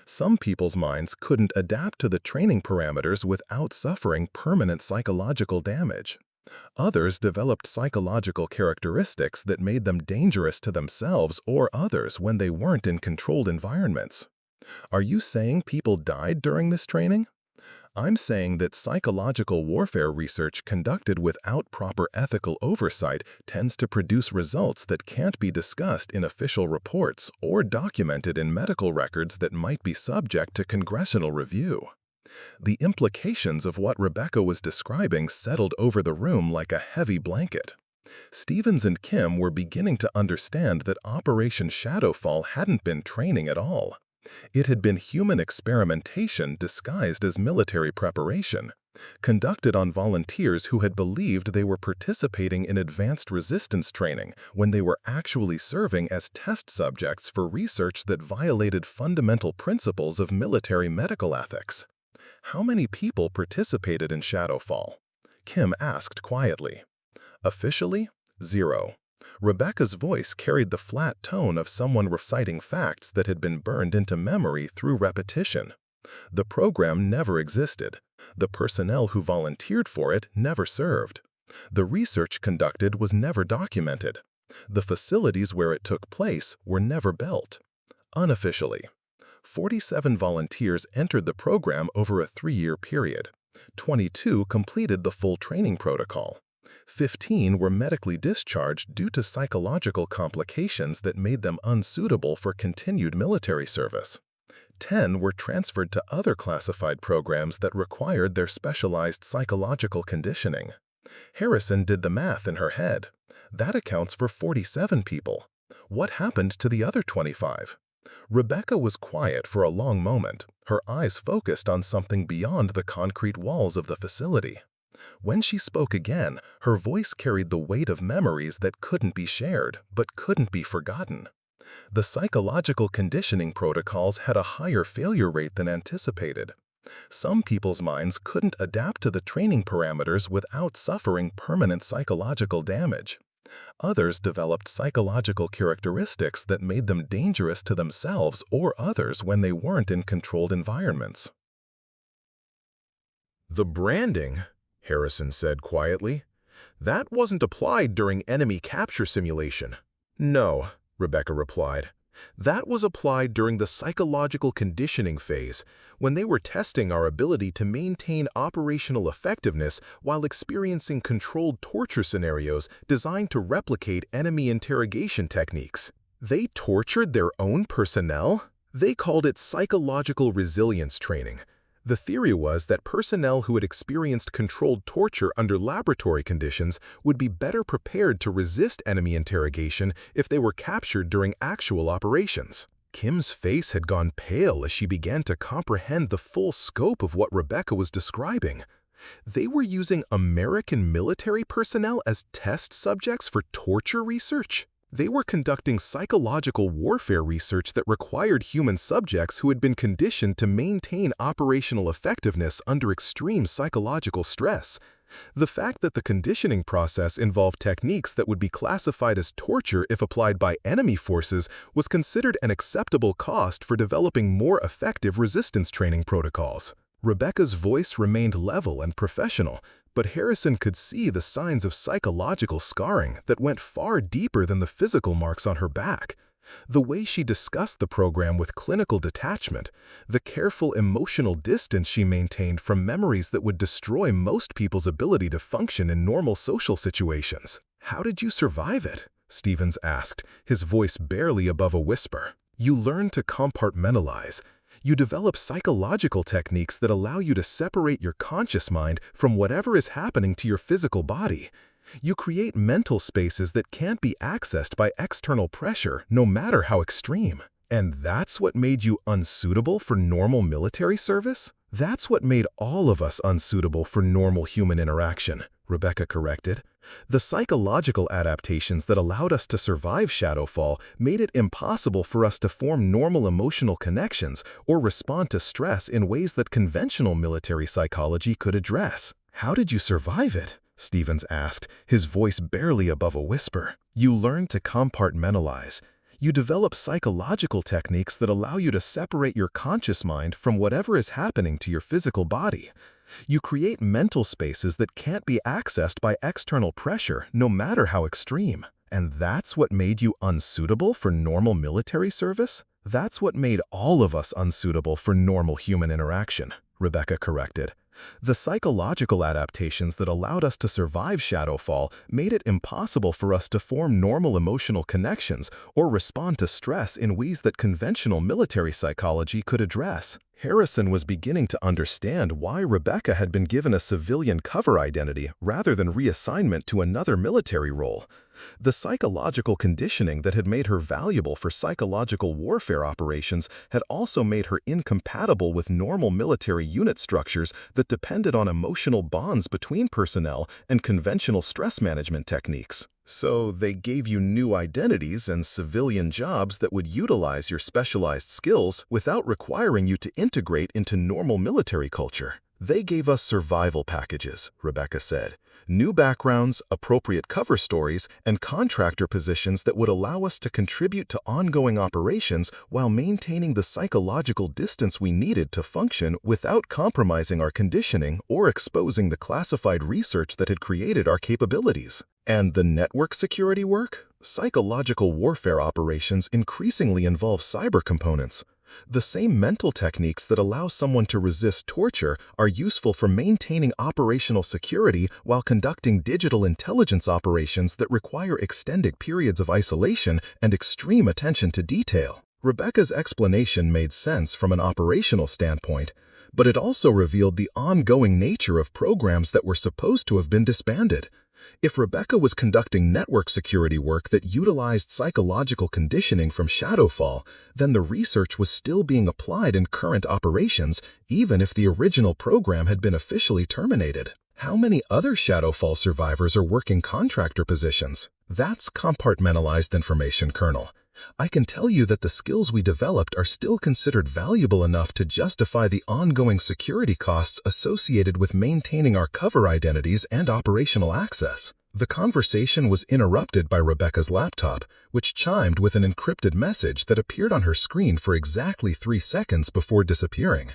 Some people's minds couldn't adapt to the training parameters without suffering permanent psychological damage. Others developed psychological characteristics that made them dangerous to themselves or others when they weren't in controlled environments. Are you saying people died during this training? I'm saying that psychological warfare research conducted without proper ethical oversight tends to produce results that can't be discussed in official reports or documented in medical records that might be subject to congressional review. The implications of what Rebecca was describing settled over the room like a heavy blanket. Stevens and Kim were beginning to understand that Operation Shadowfall hadn't been training at all. It had been human experimentation disguised as military preparation, conducted on volunteers who had believed they were participating in advanced resistance training when they were actually serving as test subjects for research that violated fundamental principles of military medical ethics. How many people participated in Shadowfall? Kim asked quietly. Officially, 0. Rebecca's voice carried the flat tone of someone reciting facts that had been burned into memory through repetition. The program never existed. The personnel who volunteered for it never served. The research conducted was never documented. The facilities where it took place were never built. Unofficially, 47 volunteers entered the program over a 3-year period. 22 completed the full training protocol. 15 were medically discharged due to psychological complications that made them unsuitable for continued military service. 10 were transferred to other classified programs that required their specialized psychological conditioning. Harrison did the math in her head. That accounts for 47 people. What happened to the other 25? Rebecca was quiet for a long moment, her eyes focused on something beyond the concrete walls of the facility. When she spoke again, her voice carried the weight of memories that couldn't be shared, but couldn't be forgotten. The psychological conditioning protocols had a higher failure rate than anticipated. Some people's minds couldn't adapt to the training parameters without suffering permanent psychological damage. Others developed psychological characteristics that made them dangerous to themselves or others when they weren't in controlled environments. The branding, Harrison said quietly, that wasn't applied during enemy capture simulation. No, Rebecca replied. That was applied during the psychological conditioning phase, when they were testing our ability to maintain operational effectiveness while experiencing controlled torture scenarios designed to replicate enemy interrogation techniques. They tortured their own personnel? They called it psychological resilience training. The theory was that personnel who had experienced controlled torture under laboratory conditions would be better prepared to resist enemy interrogation if they were captured during actual operations. Kim's face had gone pale as she began to comprehend the full scope of what Rebecca was describing. They were using American military personnel as test subjects for torture research. They were conducting psychological warfare research that required human subjects who had been conditioned to maintain operational effectiveness under extreme psychological stress. The fact that the conditioning process involved techniques that would be classified as torture if applied by enemy forces was considered an acceptable cost for developing more effective resistance training protocols. Rebecca's voice remained level and professional, but Harrison could see the signs of psychological scarring that went far deeper than the physical marks on her back. The way she discussed the program with clinical detachment, the careful emotional distance she maintained from memories that would destroy most people's ability to function in normal social situations. "How did you survive it?" Stevens asked, his voice barely above a whisper. "You learn to compartmentalize. You develop psychological techniques that allow you to separate your conscious mind from whatever is happening to your physical body. You create mental spaces that can't be accessed by external pressure, no matter how extreme. And that's what made you unsuitable for normal military service? That's what made all of us unsuitable for normal human interaction," Rebecca corrected. "The psychological adaptations that allowed us to survive Shadowfall made it impossible for us to form normal emotional connections or respond to stress in ways that conventional military psychology could address." "How did you survive it?" Stevens asked, his voice barely above a whisper. "You learn to compartmentalize. You develop psychological techniques that allow you to separate your conscious mind from whatever is happening to your physical body. You create mental spaces that can't be accessed by external pressure, no matter how extreme. And that's what made you unsuitable for normal military service? That's what made all of us unsuitable for normal human interaction," Rebecca corrected. "The psychological adaptations that allowed us to survive Shadowfall made it impossible for us to form normal emotional connections or respond to stress in ways that conventional military psychology could address." Harrison was beginning to understand why Rebecca had been given a civilian cover identity rather than reassignment to another military role. The psychological conditioning that had made her valuable for psychological warfare operations had also made her incompatible with normal military unit structures that depended on emotional bonds between personnel and conventional stress management techniques. "So they gave you new identities and civilian jobs that would utilize your specialized skills without requiring you to integrate into normal military culture. They gave us survival packages," Rebecca said. "New backgrounds, appropriate cover stories, and contractor positions that would allow us to contribute to ongoing operations while maintaining the psychological distance we needed to function without compromising our conditioning or exposing the classified research that had created our capabilities." And the network security work? Psychological warfare operations increasingly involve cyber components. The same mental techniques that allow someone to resist torture are useful for maintaining operational security while conducting digital intelligence operations that require extended periods of isolation and extreme attention to detail. Rebecca's explanation made sense from an operational standpoint, but it also revealed the ongoing nature of programs that were supposed to have been disbanded. If Rebecca was conducting network security work that utilized psychological conditioning from Shadowfall, then the research was still being applied in current operations, even if the original program had been officially terminated. How many other Shadowfall survivors are working contractor positions? That's compartmentalized information, Colonel. I can tell you that the skills we developed are still considered valuable enough to justify the ongoing security costs associated with maintaining our cover identities and operational access. The conversation was interrupted by Rebecca's laptop, which chimed with an encrypted message that appeared on her screen for exactly 3 seconds before disappearing.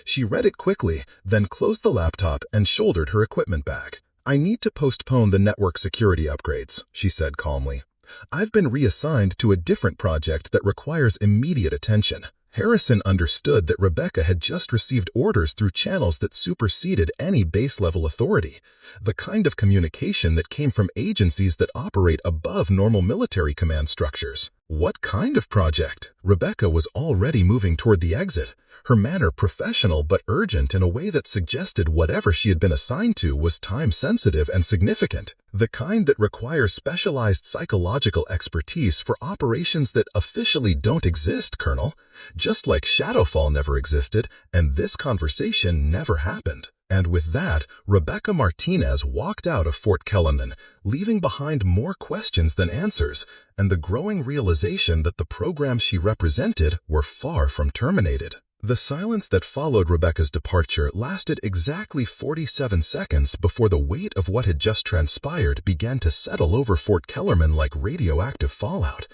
She read it quickly, then closed the laptop and shouldered her equipment bag. "I need to postpone the network security upgrades," she said calmly. "I've been reassigned to a different project that requires immediate attention." Harrison understood that Rebecca had just received orders through channels that superseded any base-level authority, the kind of communication that came from agencies that operate above normal military command structures. What kind of project? Rebecca was already moving toward the exit, her manner professional but urgent in a way that suggested whatever she had been assigned to was time-sensitive and significant, the kind that requires specialized psychological expertise for operations that officially don't exist, Colonel. Just like Shadowfall never existed, and this conversation never happened. And with that, Rebecca Martinez walked out of Fort Kellerman, leaving behind more questions than answers, and the growing realization that the programs she represented were far from terminated. The silence that followed Rebecca's departure lasted exactly 47 seconds before the weight of what had just transpired began to settle over Fort Kellerman like radioactive fallout.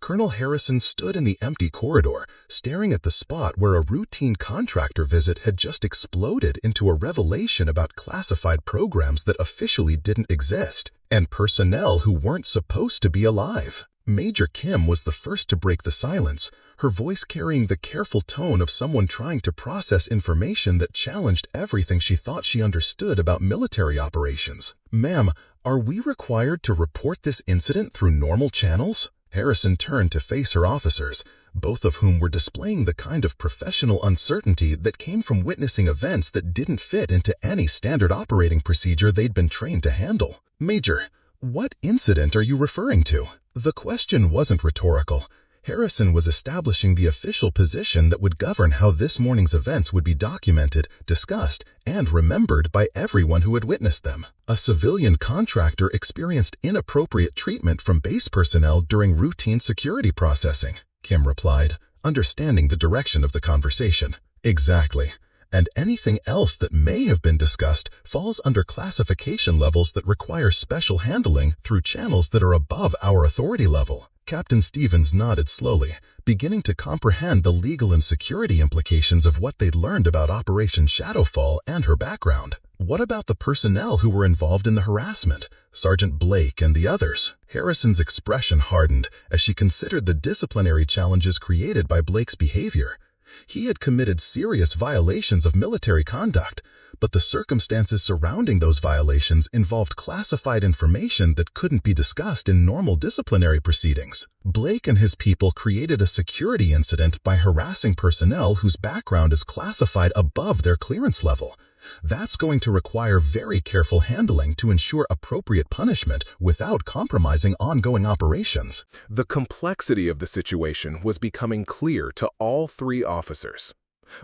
Colonel Harrison stood in the empty corridor, staring at the spot where a routine contractor visit had just exploded into a revelation about classified programs that officially didn't exist, and personnel who weren't supposed to be alive. Major Kim was the first to break the silence, her voice carrying the careful tone of someone trying to process information that challenged everything she thought she understood about military operations. "Ma'am, are we required to report this incident through normal channels?" Harrison turned to face her officers, both of whom were displaying the kind of professional uncertainty that came from witnessing events that didn't fit into any standard operating procedure they'd been trained to handle. "Major, what incident are you referring to?" The question wasn't rhetorical. Harrison was establishing the official position that would govern how this morning's events would be documented, discussed, and remembered by everyone who had witnessed them. "A civilian contractor experienced inappropriate treatment from base personnel during routine security processing," Kim replied, understanding the direction of the conversation. "Exactly. And anything else that may have been discussed falls under classification levels that require special handling through channels that are above our authority level." Captain Stevens nodded slowly, beginning to comprehend the legal and security implications of what they'd learned about Operation Shadowfall and her background. "What about the personnel who were involved in the harassment, Sergeant Blake and the others?" Harrison's expression hardened as she considered the disciplinary challenges created by Blake's behavior. He had committed serious violations of military conduct, but the circumstances surrounding those violations involved classified information that couldn't be discussed in normal disciplinary proceedings. Blake and his people created a security incident by harassing personnel whose background is classified above their clearance level. That's going to require very careful handling to ensure appropriate punishment without compromising ongoing operations. The complexity of the situation was becoming clear to all 3 officers.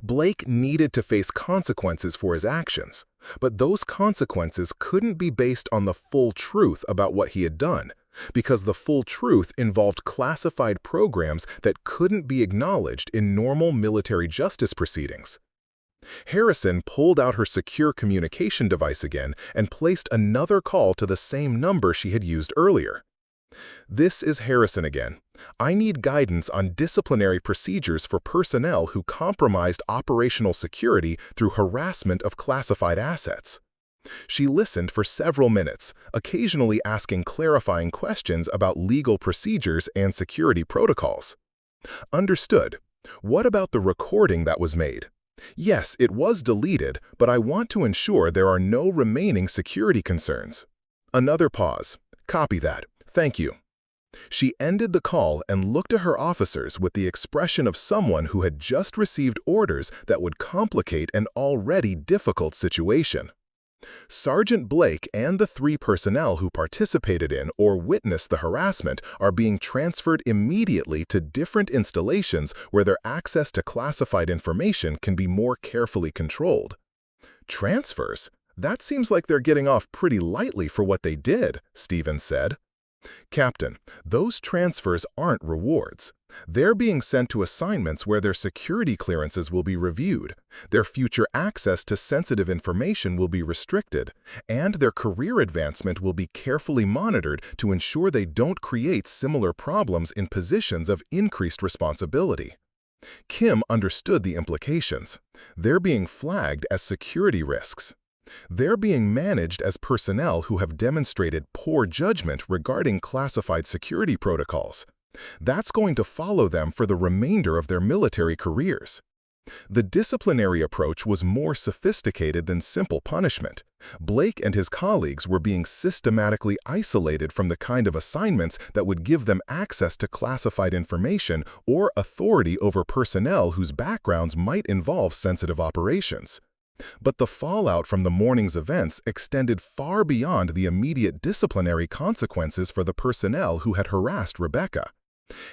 Blake needed to face consequences for his actions, but those consequences couldn't be based on the full truth about what he had done, because the full truth involved classified programs that couldn't be acknowledged in normal military justice proceedings. Harrison pulled out her secure communication device again and placed another call to the same number she had used earlier. "This is Harrison again. I need guidance on disciplinary procedures for personnel who compromised operational security through harassment of classified assets." She listened for several minutes, occasionally asking clarifying questions about legal procedures and security protocols. "Understood. What about the recording that was made?" "Yes, it was deleted, but I want to ensure there are no remaining security concerns." Another pause. "Copy that. Thank you." She ended the call and looked at her officers with the expression of someone who had just received orders that would complicate an already difficult situation. Sergeant Blake and the 3 personnel who participated in or witnessed the harassment are being transferred immediately to different installations where their access to classified information can be more carefully controlled. Transfers? That seems like they're getting off pretty lightly for what they did, Stevens said. "Captain, those transfers aren't rewards. They're being sent to assignments where their security clearances will be reviewed, their future access to sensitive information will be restricted, and their career advancement will be carefully monitored to ensure they don't create similar problems in positions of increased responsibility. Kim understood the implications. They're being flagged as security risks. They're being managed as personnel who have demonstrated poor judgment regarding classified security protocols. That's going to follow them for the remainder of their military careers. The disciplinary approach was more sophisticated than simple punishment. Blake and his colleagues were being systematically isolated from the kind of assignments that would give them access to classified information or authority over personnel whose backgrounds might involve sensitive operations. But the fallout from the morning's events extended far beyond the immediate disciplinary consequences for the personnel who had harassed Rebecca.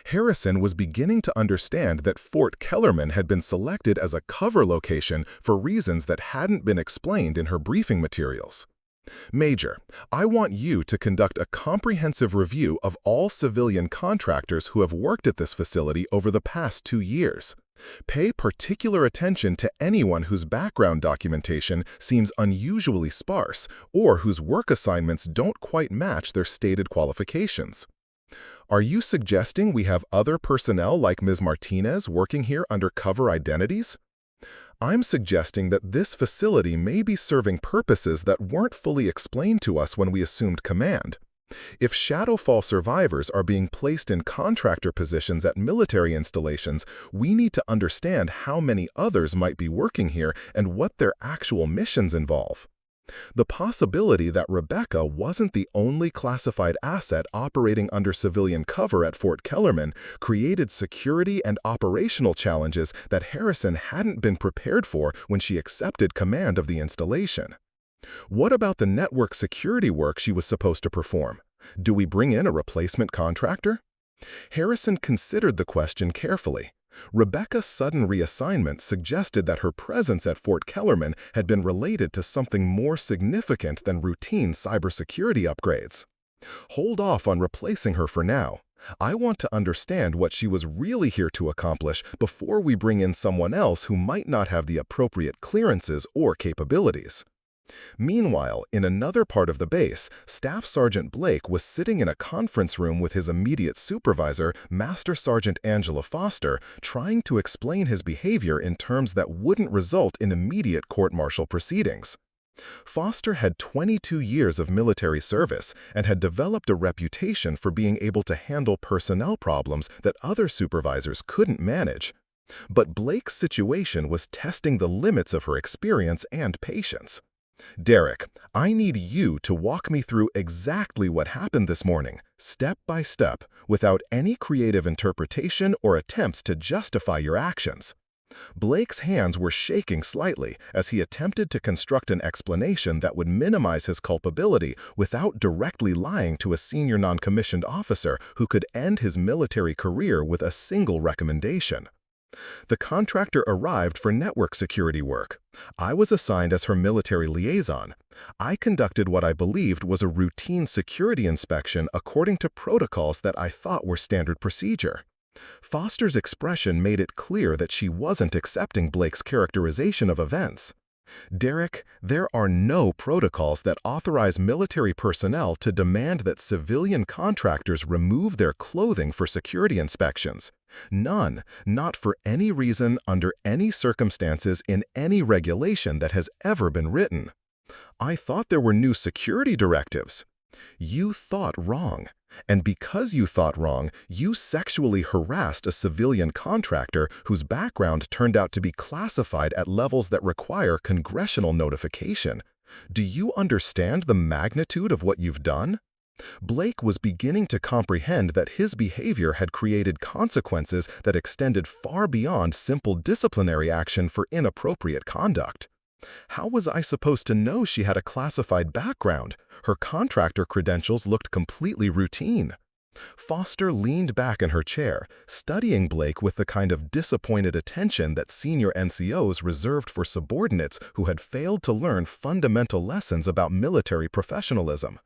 Harrison was beginning to understand that Fort Kellerman had been selected as a cover location for reasons that hadn't been explained in her briefing materials. Major, I want you to conduct a comprehensive review of all civilian contractors who have worked at this facility over the past 2 years. Pay particular attention to anyone whose background documentation seems unusually sparse or whose work assignments don't quite match their stated qualifications. Are you suggesting we have other personnel like Ms. Martinez working here under cover identities? I'm suggesting that this facility may be serving purposes that weren't fully explained to us when we assumed command. If Shadowfall survivors are being placed in contractor positions at military installations, we need to understand how many others might be working here and what their actual missions involve. The possibility that Rebecca wasn't the only classified asset operating under civilian cover at Fort Kellerman created security and operational challenges that Harrison hadn't been prepared for when she accepted command of the installation. What about the network security work she was supposed to perform? Do we bring in a replacement contractor? Harrison considered the question carefully. Rebecca's sudden reassignment suggested that her presence at Fort Kellerman had been related to something more significant than routine cybersecurity upgrades. Hold off on replacing her for now. I want to understand what she was really here to accomplish before we bring in someone else who might not have the appropriate clearances or capabilities. Meanwhile, in another part of the base, Staff Sergeant Blake was sitting in a conference room with his immediate supervisor, Master Sergeant Angela Foster, trying to explain his behavior in terms that wouldn't result in immediate court-martial proceedings. Foster had 22 years of military service and had developed a reputation for being able to handle personnel problems that other supervisors couldn't manage. But Blake's situation was testing the limits of her experience and patience. Derek, I need you to walk me through exactly what happened this morning, step by step, without any creative interpretation or attempts to justify your actions. Blake's hands were shaking slightly as he attempted to construct an explanation that would minimize his culpability without directly lying to a senior non-commissioned officer who could end his military career with a single recommendation. The contractor arrived for network security work. I was assigned as her military liaison. I conducted what I believed was a routine security inspection according to protocols that I thought were standard procedure. Foster's expression made it clear that she wasn't accepting Blake's characterization of events. Derek, there are no protocols that authorize military personnel to demand that civilian contractors remove their clothing for security inspections. None, not for any reason, under any circumstances, in any regulation that has ever been written. I thought there were new security directives. You thought wrong. And because you thought wrong, you sexually harassed a civilian contractor whose background turned out to be classified at levels that require congressional notification. Do you understand the magnitude of what you've done? Blake was beginning to comprehend that his behavior had created consequences that extended far beyond simple disciplinary action for inappropriate conduct. How was I supposed to know she had a classified background? Her contractor credentials looked completely routine. Foster leaned back in her chair, studying Blake with the kind of disappointed attention that senior NCOs reserved for subordinates who had failed to learn fundamental lessons about military professionalism.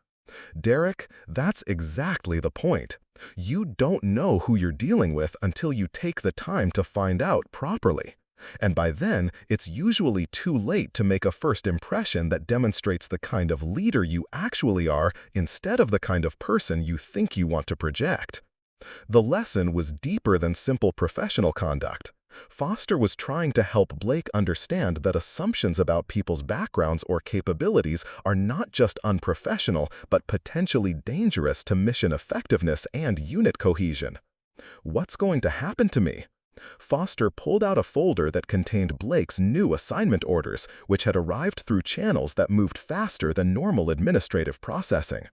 Derek, that's exactly the point. You don't know who you're dealing with until you take the time to find out properly. And by then, it's usually too late to make a first impression that demonstrates the kind of leader you actually are instead of the kind of person you think you want to project. The lesson was deeper than simple professional conduct. Foster was trying to help Blake understand that assumptions about people's backgrounds or capabilities are not just unprofessional, but potentially dangerous to mission effectiveness and unit cohesion. What's going to happen to me? Foster pulled out a folder that contained Blake's new assignment orders, which had arrived through channels that moved faster than normal administrative processing.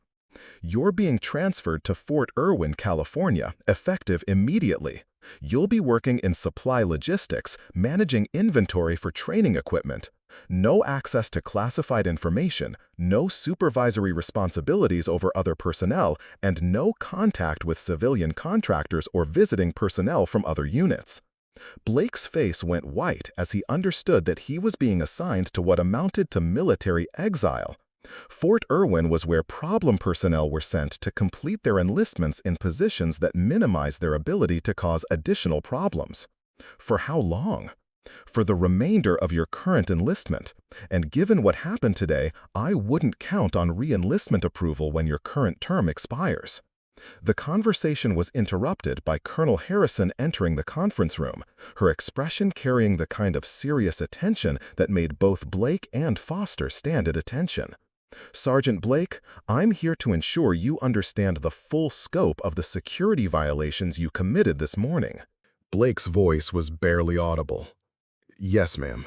You're being transferred to Fort Irwin, California, effective immediately. You'll be working in supply logistics, managing inventory for training equipment. No access to classified information, no supervisory responsibilities over other personnel, and no contact with civilian contractors or visiting personnel from other units. Blake's face went white as he understood that he was being assigned to what amounted to military exile. Fort Irwin was where problem personnel were sent to complete their enlistments in positions that minimize their ability to cause additional problems. For how long? For the remainder of your current enlistment. And given what happened today, I wouldn't count on re-enlistment approval when your current term expires. The conversation was interrupted by Colonel Harrison entering the conference room, her expression carrying the kind of serious attention that made both Blake and Foster stand at attention. Sergeant Blake, I'm here to ensure you understand the full scope of the security violations you committed this morning. Blake's voice was barely audible. Yes, ma'am.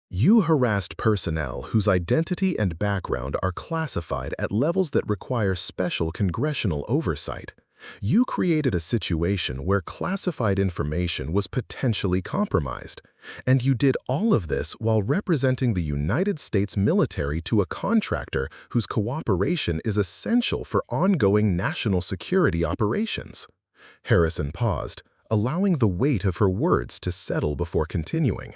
You harassed personnel whose identity and background are classified at levels that require special congressional oversight. You created a situation where classified information was potentially compromised. And you did all of this while representing the United States military to a contractor whose cooperation is essential for ongoing national security operations. Harrison paused, allowing the weight of her words to settle before continuing.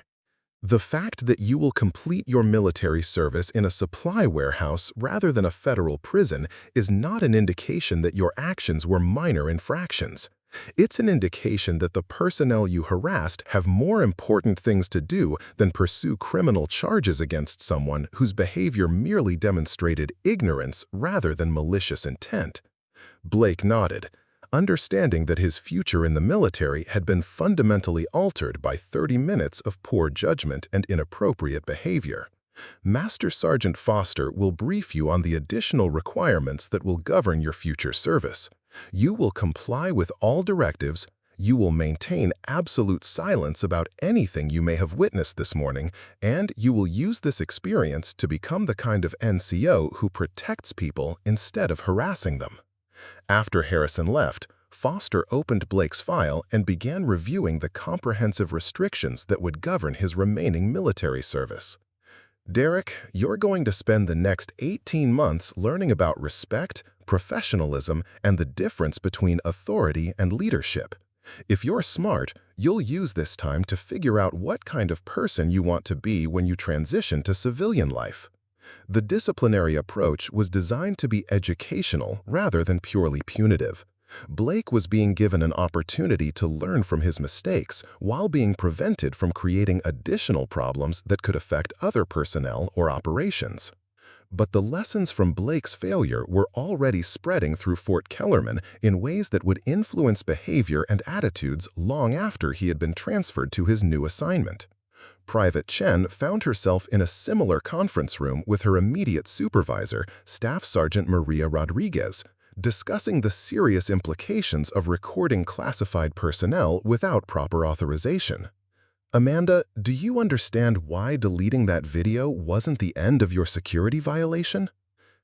The fact that you will complete your military service in a supply warehouse rather than a federal prison is not an indication that your actions were minor infractions. It's an indication that the personnel you harassed have more important things to do than pursue criminal charges against someone whose behavior merely demonstrated ignorance rather than malicious intent. Blake nodded, understanding that his future in the military had been fundamentally altered by 30 minutes of poor judgment and inappropriate behavior. Master Sergeant Foster will brief you on the additional requirements that will govern your future service. You will comply with all directives. You will maintain absolute silence about anything you may have witnessed this morning, and you will use this experience to become the kind of NCO who protects people instead of harassing them. After Harrison left, Foster opened Blake's file and began reviewing the comprehensive restrictions that would govern his remaining military service. Derek, you're going to spend the next 18 months learning about respect, professionalism, and the difference between authority and leadership. If you're smart, you'll use this time to figure out what kind of person you want to be when you transition to civilian life. The disciplinary approach was designed to be educational rather than purely punitive. Blake was being given an opportunity to learn from his mistakes while being prevented from creating additional problems that could affect other personnel or operations. But the lessons from Blake's failure were already spreading through Fort Kellerman in ways that would influence behavior and attitudes long after he had been transferred to his new assignment. Private Chen found herself in a similar conference room with her immediate supervisor, Staff Sergeant Maria Rodriguez, discussing the serious implications of recording classified personnel without proper authorization. Amanda, do you understand why deleting that video wasn't the end of your security violation?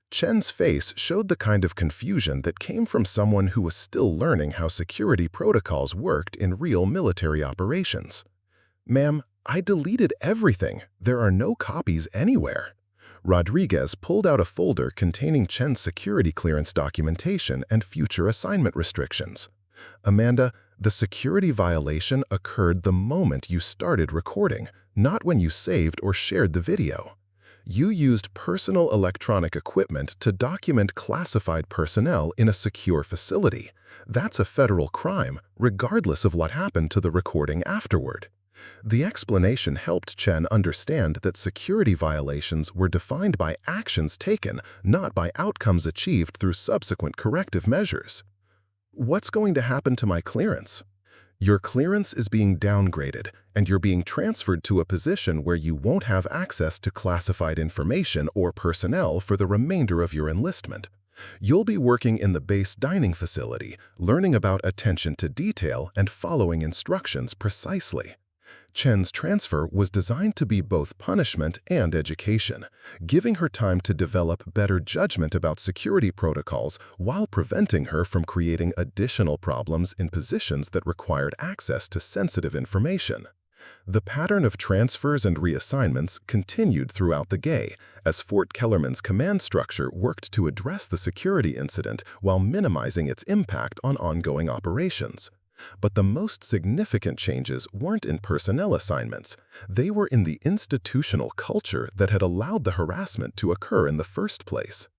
Chen's face showed the kind of confusion that came from someone who was still learning how security protocols worked in real military operations. Ma'am, I deleted everything. There are no copies anywhere. Rodriguez pulled out a folder containing Chen's security clearance documentation and future assignment restrictions. Amanda, the security violation occurred the moment you started recording, not when you saved or shared the video. You used personal electronic equipment to document classified personnel in a secure facility. That's a federal crime, regardless of what happened to the recording afterward. The explanation helped Chen understand that security violations were defined by actions taken, not by outcomes achieved through subsequent corrective measures. What's going to happen to my clearance? Your clearance is being downgraded, and you're being transferred to a position where you won't have access to classified information or personnel for the remainder of your enlistment. You'll be working in the base dining facility, learning about attention to detail and following instructions precisely. Chen's transfer was designed to be both punishment and education, giving her time to develop better judgment about security protocols while preventing her from creating additional problems in positions that required access to sensitive information. The pattern of transfers and reassignments continued throughout the GAE, as Fort Kellerman's command structure worked to address the security incident while minimizing its impact on ongoing operations. But the most significant changes weren't in personnel assignments. They were in the institutional culture that had allowed the harassment to occur in the first place.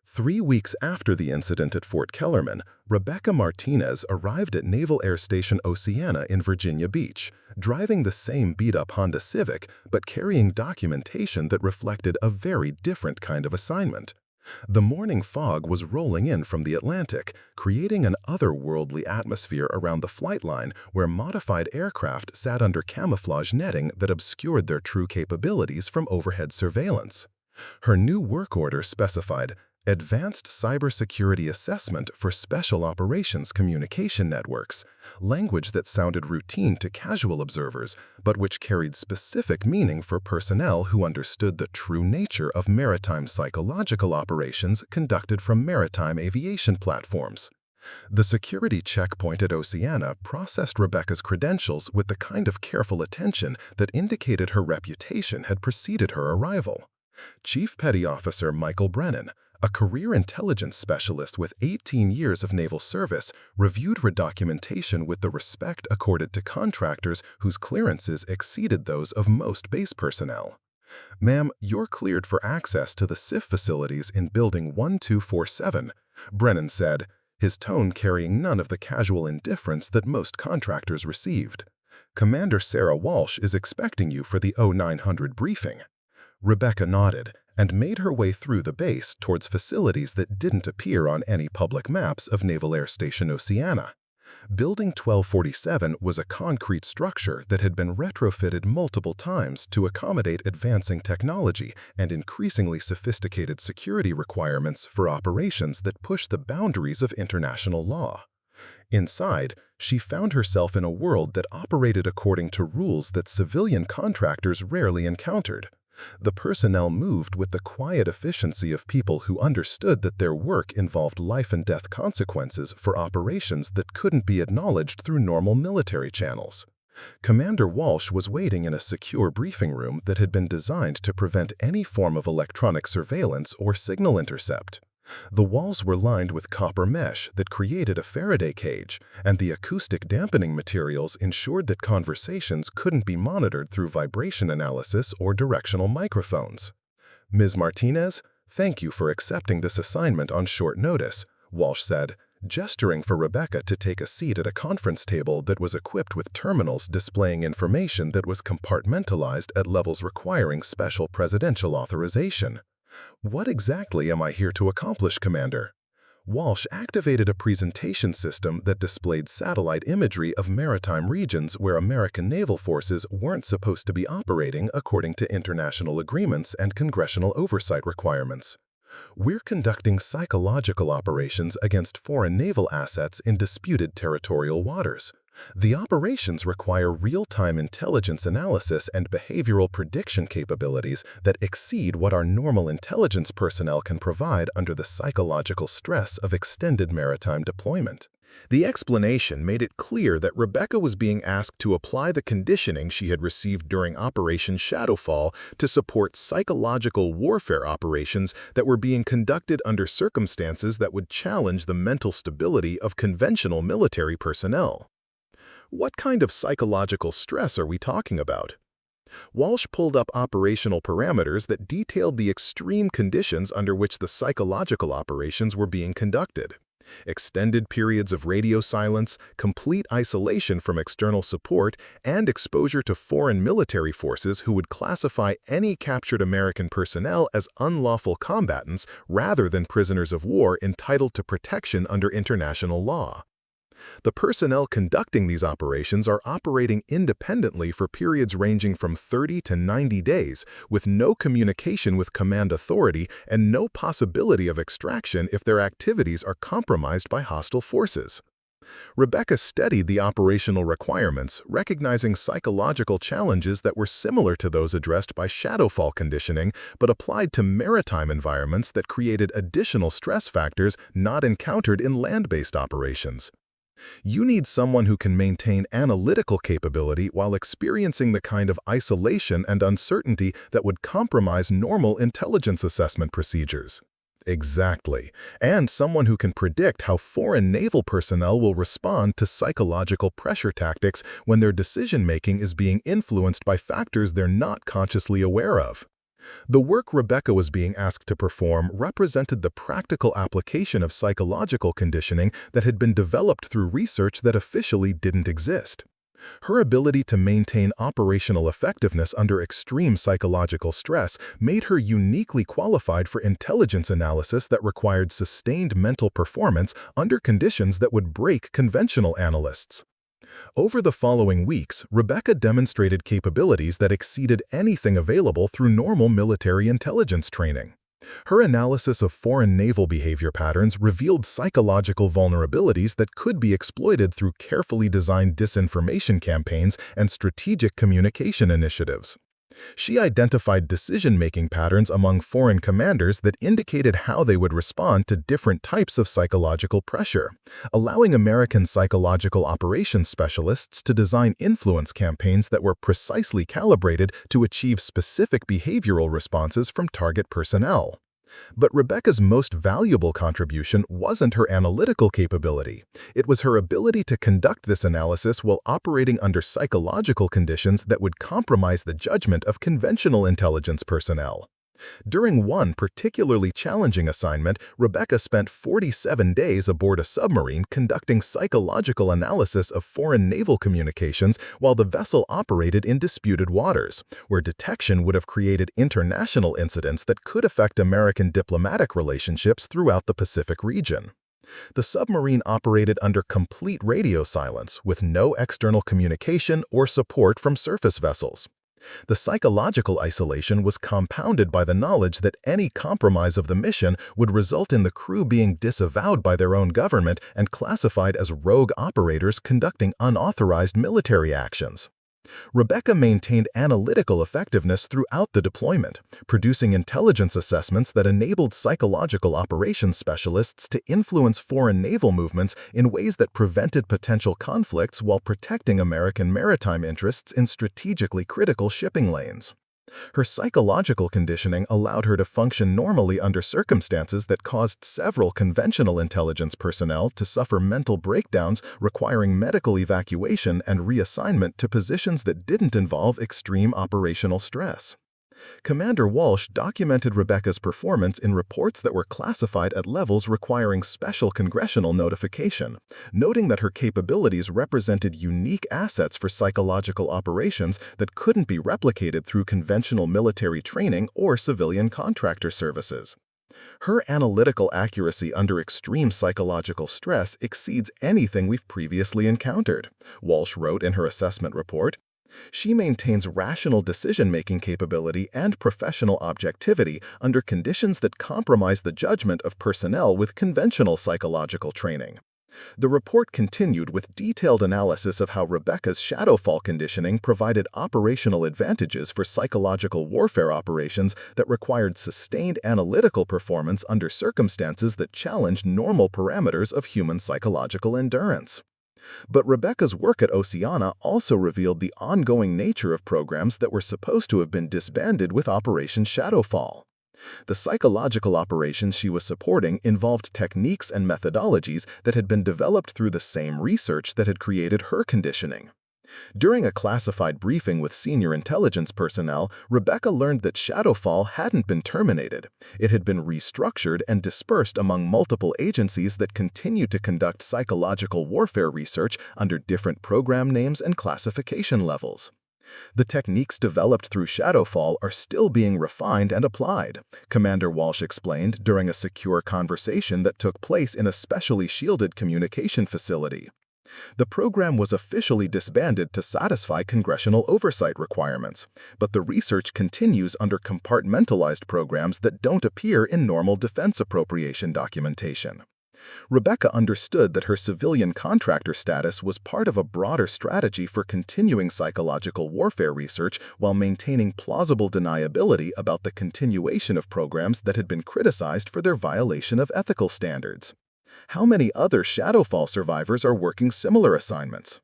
3 weeks after the incident at Fort Kellerman, Rebecca Martinez arrived at Naval Air Station Oceana in Virginia Beach, driving the same beat-up Honda Civic but carrying documentation that reflected a very different kind of assignment. The morning fog was rolling in from the Atlantic, creating an otherworldly atmosphere around the flight line where modified aircraft sat under camouflage netting that obscured their true capabilities from overhead surveillance. Her new work order specified Advanced Cybersecurity Assessment for Special Operations Communication Networks, language that sounded routine to casual observers, but which carried specific meaning for personnel who understood the true nature of maritime psychological operations conducted from maritime aviation platforms. The security checkpoint at Oceana processed Rebecca's credentials with the kind of careful attention that indicated her reputation had preceded her arrival. Chief Petty Officer Michael Brennan, a career intelligence specialist with 18 years of naval service, reviewed her documentation with the respect accorded to contractors whose clearances exceeded those of most base personnel. "Ma'am, you're cleared for access to the SIF facilities in Building 1247, Brennan said, his tone carrying none of the casual indifference that most contractors received. "Commander Sarah Walsh is expecting you for the 0900 briefing." Rebecca nodded and made her way through the base towards facilities that didn't appear on any public maps of Naval Air Station Oceana. Building 1247 was a concrete structure that had been retrofitted multiple times to accommodate advancing technology and increasingly sophisticated security requirements for operations that push the boundaries of international law. Inside, she found herself in a world that operated according to rules that civilian contractors rarely encountered. The personnel moved with the quiet efficiency of people who understood that their work involved life-and-death consequences for operations that couldn't be acknowledged through normal military channels. Commander Walsh was waiting in a secure briefing room that had been designed to prevent any form of electronic surveillance or signal intercept. The walls were lined with copper mesh that created a Faraday cage, and the acoustic dampening materials ensured that conversations couldn't be monitored through vibration analysis or directional microphones. "Ms. Martinez, thank you for accepting this assignment on short notice," Walsh said, gesturing for Rebecca to take a seat at a conference table that was equipped with terminals displaying information that was compartmentalized at levels requiring special presidential authorization. "What exactly am I here to accomplish, Commander?" Walsh activated a presentation system that displayed satellite imagery of maritime regions where American naval forces weren't supposed to be operating according to international agreements and congressional oversight requirements. "We're conducting psychological operations against foreign naval assets in disputed territorial waters. The operations require real-time intelligence analysis and behavioral prediction capabilities that exceed what our normal intelligence personnel can provide under the psychological stress of extended maritime deployment." The explanation made it clear that Rebecca was being asked to apply the conditioning she had received during Operation Shadowfall to support psychological warfare operations that were being conducted under circumstances that would challenge the mental stability of conventional military personnel. What kind of psychological stress are we talking about? Walsh pulled up operational parameters that detailed the extreme conditions under which the psychological operations were being conducted. Extended periods of radio silence, complete isolation from external support, and exposure to foreign military forces who would classify any captured American personnel as unlawful combatants rather than prisoners of war entitled to protection under international law. The personnel conducting these operations are operating independently for periods ranging from 30 to 90 days, with no communication with command authority and no possibility of extraction if their activities are compromised by hostile forces. Rebecca studied the operational requirements, recognizing psychological challenges that were similar to those addressed by shadowfall conditioning, but applied to maritime environments that created additional stress factors not encountered in land-based operations. You need someone who can maintain analytical capability while experiencing the kind of isolation and uncertainty that would compromise normal intelligence assessment procedures. Exactly. And someone who can predict how foreign naval personnel will respond to psychological pressure tactics when their decision-making is being influenced by factors they're not consciously aware of. The work Rebecca was being asked to perform represented the practical application of psychological conditioning that had been developed through research that officially didn't exist. Her ability to maintain operational effectiveness under extreme psychological stress made her uniquely qualified for intelligence analysis that required sustained mental performance under conditions that would break conventional analysts. Over the following weeks, Rebecca demonstrated capabilities that exceeded anything available through normal military intelligence training. Her analysis of foreign naval behavior patterns revealed psychological vulnerabilities that could be exploited through carefully designed disinformation campaigns and strategic communication initiatives. She identified decision-making patterns among foreign commanders that indicated how they would respond to different types of psychological pressure, allowing American psychological operations specialists to design influence campaigns that were precisely calibrated to achieve specific behavioral responses from target personnel. But Rebecca's most valuable contribution wasn't her analytical capability. It was her ability to conduct this analysis while operating under psychological conditions that would compromise the judgment of conventional intelligence personnel. During one particularly challenging assignment, Rebecca spent 47 days aboard a submarine conducting psychological analysis of foreign naval communications while the vessel operated in disputed waters, where detection would have created international incidents that could affect American diplomatic relationships throughout the Pacific region. The submarine operated under complete radio silence, with no external communication or support from surface vessels. The psychological isolation was compounded by the knowledge that any compromise of the mission would result in the crew being disavowed by their own government and classified as rogue operators conducting unauthorized military actions. Rebecca maintained analytical effectiveness throughout the deployment, producing intelligence assessments that enabled psychological operations specialists to influence foreign naval movements in ways that prevented potential conflicts while protecting American maritime interests in strategically critical shipping lanes. Her psychological conditioning allowed her to function normally under circumstances that caused several conventional intelligence personnel to suffer mental breakdowns requiring medical evacuation and reassignment to positions that didn't involve extreme operational stress. Commander Walsh documented Rebecca's performance in reports that were classified at levels requiring special congressional notification, noting that her capabilities represented unique assets for psychological operations that couldn't be replicated through conventional military training or civilian contractor services. Her analytical accuracy under extreme psychological stress exceeds anything we've previously encountered, Walsh wrote in her assessment report. She maintains rational decision-making capability and professional objectivity under conditions that compromise the judgment of personnel with conventional psychological training. The report continued with detailed analysis of how Rebecca's shadowfall conditioning provided operational advantages for psychological warfare operations that required sustained analytical performance under circumstances that challenged normal parameters of human psychological endurance. But Rebecca's work at Oceana also revealed the ongoing nature of programs that were supposed to have been disbanded with Operation Shadowfall. The psychological operations she was supporting involved techniques and methodologies that had been developed through the same research that had created her conditioning. During a classified briefing with senior intelligence personnel, Rebecca learned that Shadowfall hadn't been terminated. It had been restructured and dispersed among multiple agencies that continued to conduct psychological warfare research under different program names and classification levels. The techniques developed through Shadowfall are still being refined and applied, Commander Walsh explained during a secure conversation that took place in a specially shielded communication facility. The program was officially disbanded to satisfy congressional oversight requirements, but the research continues under compartmentalized programs that don't appear in normal defense appropriation documentation. Rebecca understood that her civilian contractor status was part of a broader strategy for continuing psychological warfare research while maintaining plausible deniability about the continuation of programs that had been criticized for their violation of ethical standards. How many other Shadowfall survivors are working similar assignments?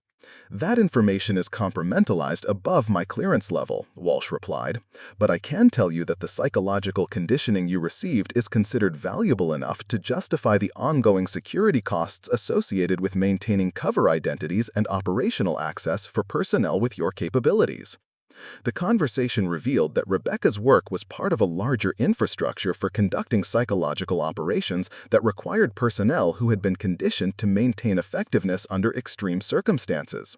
That information is compartmentalized above my clearance level, Walsh replied, but I can tell you that the psychological conditioning you received is considered valuable enough to justify the ongoing security costs associated with maintaining cover identities and operational access for personnel with your capabilities. The conversation revealed that Rebecca's work was part of a larger infrastructure for conducting psychological operations that required personnel who had been conditioned to maintain effectiveness under extreme circumstances.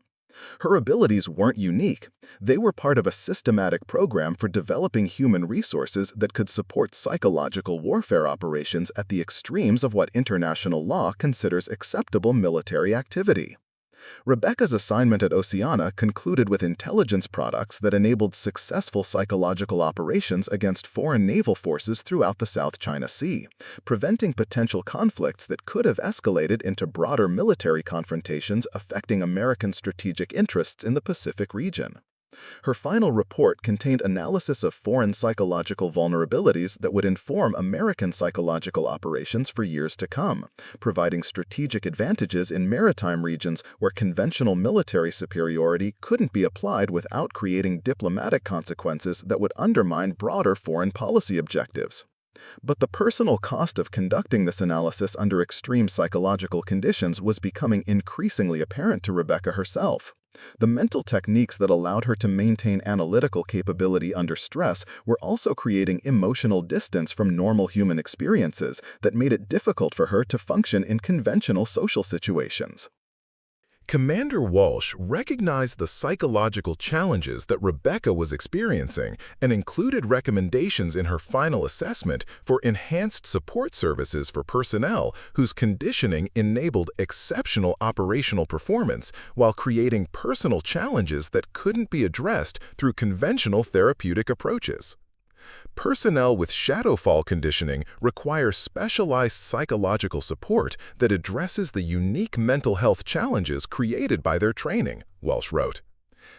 Her abilities weren't unique. They were part of a systematic program for developing human resources that could support psychological warfare operations at the extremes of what international law considers acceptable military activity. Rebecca's assignment at Oceana concluded with intelligence products that enabled successful psychological operations against foreign naval forces throughout the South China Sea, preventing potential conflicts that could have escalated into broader military confrontations affecting American strategic interests in the Pacific region. Her final report contained analysis of foreign psychological vulnerabilities that would inform American psychological operations for years to come, providing strategic advantages in maritime regions where conventional military superiority couldn't be applied without creating diplomatic consequences that would undermine broader foreign policy objectives. But the personal cost of conducting this analysis under extreme psychological conditions was becoming increasingly apparent to Rebecca herself. The mental techniques that allowed her to maintain analytical capability under stress were also creating emotional distance from normal human experiences that made it difficult for her to function in conventional social situations. Commander Walsh recognized the psychological challenges that Rebecca was experiencing and included recommendations in her final assessment for enhanced support services for personnel whose conditioning enabled exceptional operational performance while creating personal challenges that couldn't be addressed through conventional therapeutic approaches. Personnel with Shadowfall conditioning require specialized psychological support that addresses the unique mental health challenges created by their training, Walsh wrote.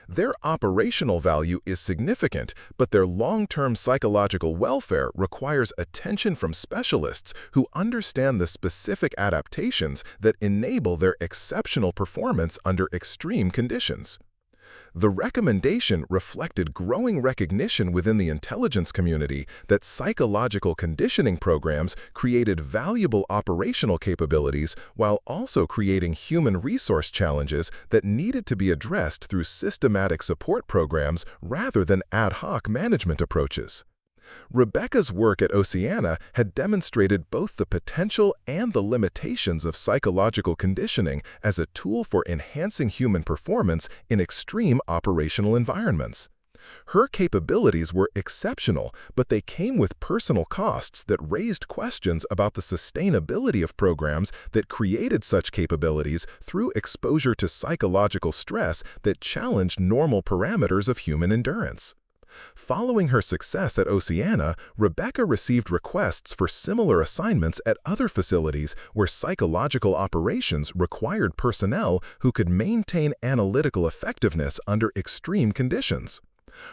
Their operational value is significant, but their long-term psychological welfare requires attention from specialists who understand the specific adaptations that enable their exceptional performance under extreme conditions. The recommendation reflected growing recognition within the intelligence community that psychological conditioning programs created valuable operational capabilities while also creating human resource challenges that needed to be addressed through systematic support programs rather than ad hoc management approaches. Rebecca's work at Oceana had demonstrated both the potential and the limitations of psychological conditioning as a tool for enhancing human performance in extreme operational environments. Her capabilities were exceptional, but they came with personal costs that raised questions about the sustainability of programs that created such capabilities through exposure to psychological stress that challenged normal parameters of human endurance. Following her success at Oceana, Rebecca received requests for similar assignments at other facilities where psychological operations required personnel who could maintain analytical effectiveness under extreme conditions.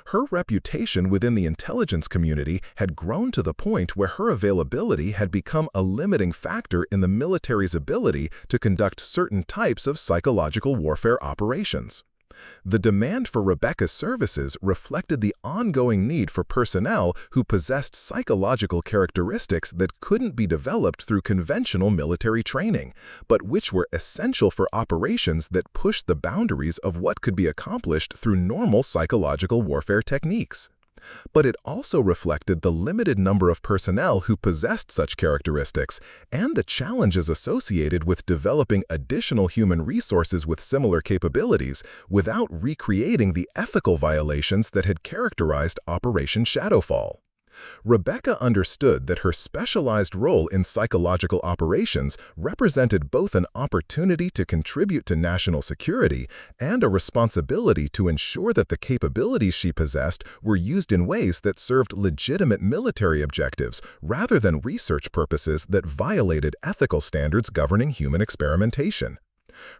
Her reputation within the intelligence community had grown to the point where her availability had become a limiting factor in the military's ability to conduct certain types of psychological warfare operations. The demand for Rebecca's services reflected the ongoing need for personnel who possessed psychological characteristics that couldn't be developed through conventional military training, but which were essential for operations that pushed the boundaries of what could be accomplished through normal psychological warfare techniques. But it also reflected the limited number of personnel who possessed such characteristics and the challenges associated with developing additional human resources with similar capabilities without recreating the ethical violations that had characterized Operation Shadowfall. Rebecca understood that her specialized role in psychological operations represented both an opportunity to contribute to national security and a responsibility to ensure that the capabilities she possessed were used in ways that served legitimate military objectives rather than research purposes that violated ethical standards governing human experimentation.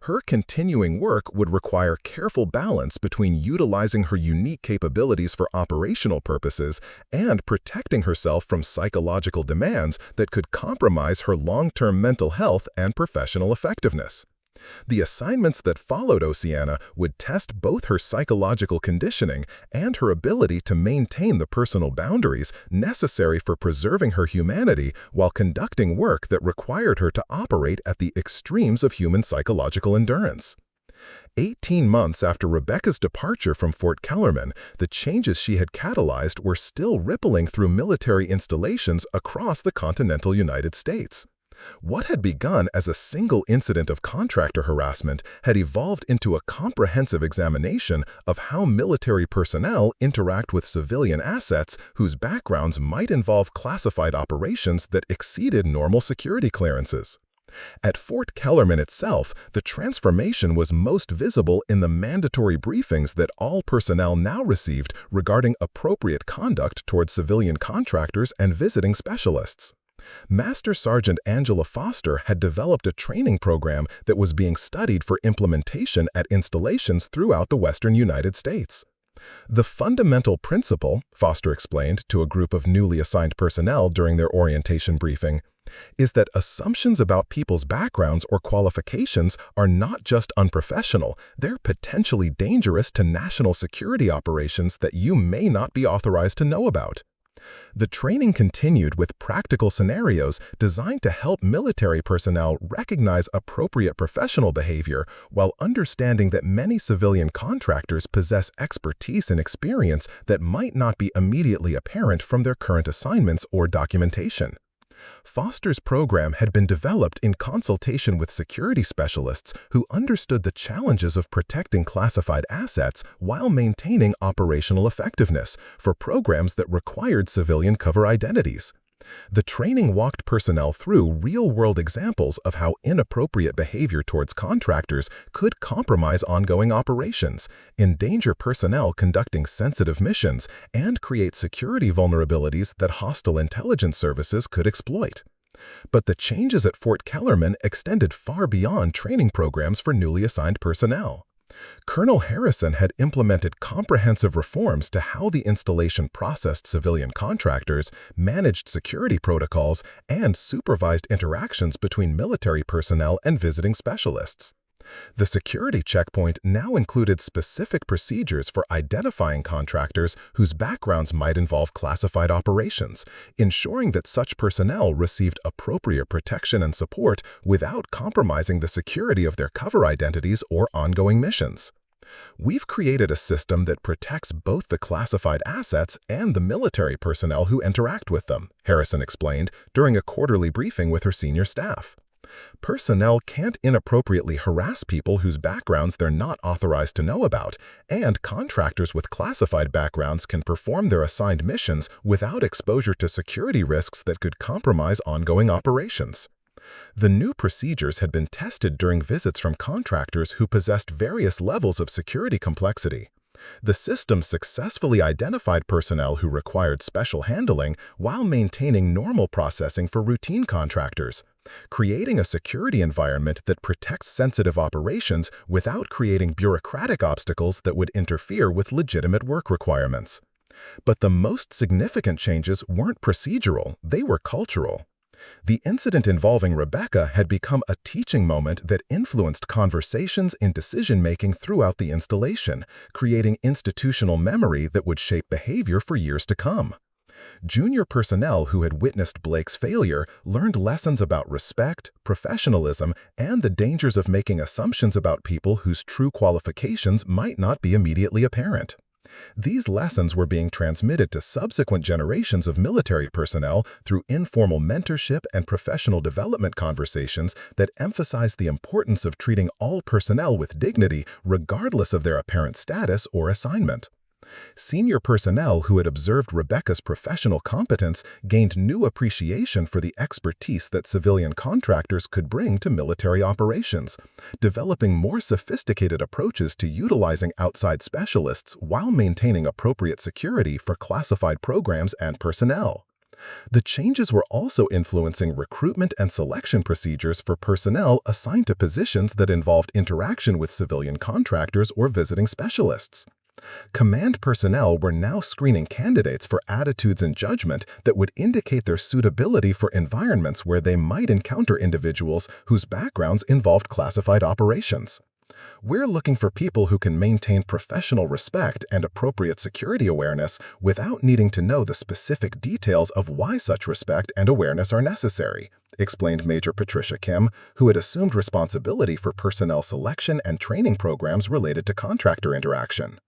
Her continuing work would require careful balance between utilizing her unique capabilities for operational purposes and protecting herself from psychological demands that could compromise her long-term mental health and professional effectiveness. The assignments that followed Oceana would test both her psychological conditioning and her ability to maintain the personal boundaries necessary for preserving her humanity while conducting work that required her to operate at the extremes of human psychological endurance. 18 months after Rebecca's departure from Fort Kellerman, the changes she had catalyzed were still rippling through military installations across the continental United States. What had begun as a single incident of contractor harassment had evolved into a comprehensive examination of how military personnel interact with civilian assets whose backgrounds might involve classified operations that exceeded normal security clearances. At Fort Kellerman itself, the transformation was most visible in the mandatory briefings that all personnel now received regarding appropriate conduct toward civilian contractors and visiting specialists. Master Sergeant Angela Foster had developed a training program that was being studied for implementation at installations throughout the western United States. The fundamental principle, Foster explained to a group of newly assigned personnel during their orientation briefing, is that assumptions about people's backgrounds or qualifications are not just unprofessional, they're potentially dangerous to national security operations that you may not be authorized to know about. The training continued with practical scenarios designed to help military personnel recognize appropriate professional behavior while understanding that many civilian contractors possess expertise and experience that might not be immediately apparent from their current assignments or documentation. Foster's program had been developed in consultation with security specialists who understood the challenges of protecting classified assets while maintaining operational effectiveness for programs that required civilian cover identities. The training walked personnel through real-world examples of how inappropriate behavior towards contractors could compromise ongoing operations, endanger personnel conducting sensitive missions, and create security vulnerabilities that hostile intelligence services could exploit. But the changes at Fort Kellerman extended far beyond training programs for newly assigned personnel. Colonel Harrison had implemented comprehensive reforms to how the installation processed civilian contractors, managed security protocols, and supervised interactions between military personnel and visiting specialists. The security checkpoint now included specific procedures for identifying contractors whose backgrounds might involve classified operations, ensuring that such personnel received appropriate protection and support without compromising the security of their cover identities or ongoing missions. We've created a system that protects both the classified assets and the military personnel who interact with them, Harrison explained during a quarterly briefing with her senior staff. Personnel can't inappropriately harass people whose backgrounds they're not authorized to know about, and contractors with classified backgrounds can perform their assigned missions without exposure to security risks that could compromise ongoing operations. The new procedures had been tested during visits from contractors who possessed various levels of security complexity. The system successfully identified personnel who required special handling while maintaining normal processing for routine contractors, creating a security environment that protects sensitive operations without creating bureaucratic obstacles that would interfere with legitimate work requirements. But the most significant changes weren't procedural, they were cultural. The incident involving Rebecca had become a teaching moment that influenced conversations in decision-making throughout the installation, creating institutional memory that would shape behavior for years to come. Junior personnel who had witnessed Blake's failure learned lessons about respect, professionalism, and the dangers of making assumptions about people whose true qualifications might not be immediately apparent. These lessons were being transmitted to subsequent generations of military personnel through informal mentorship and professional development conversations that emphasized the importance of treating all personnel with dignity regardless of their apparent status or assignment. Senior personnel who had observed Rebecca's professional competence gained new appreciation for the expertise that civilian contractors could bring to military operations, developing more sophisticated approaches to utilizing outside specialists while maintaining appropriate security for classified programs and personnel. The changes were also influencing recruitment and selection procedures for personnel assigned to positions that involved interaction with civilian contractors or visiting specialists. Command personnel were now screening candidates for attitudes and judgment that would indicate their suitability for environments where they might encounter individuals whose backgrounds involved classified operations. We're looking for people who can maintain professional respect and appropriate security awareness without needing to know the specific details of why such respect and awareness are necessary, explained Major Patricia Kim, who had assumed responsibility for personnel selection and training programs related to contractor interaction.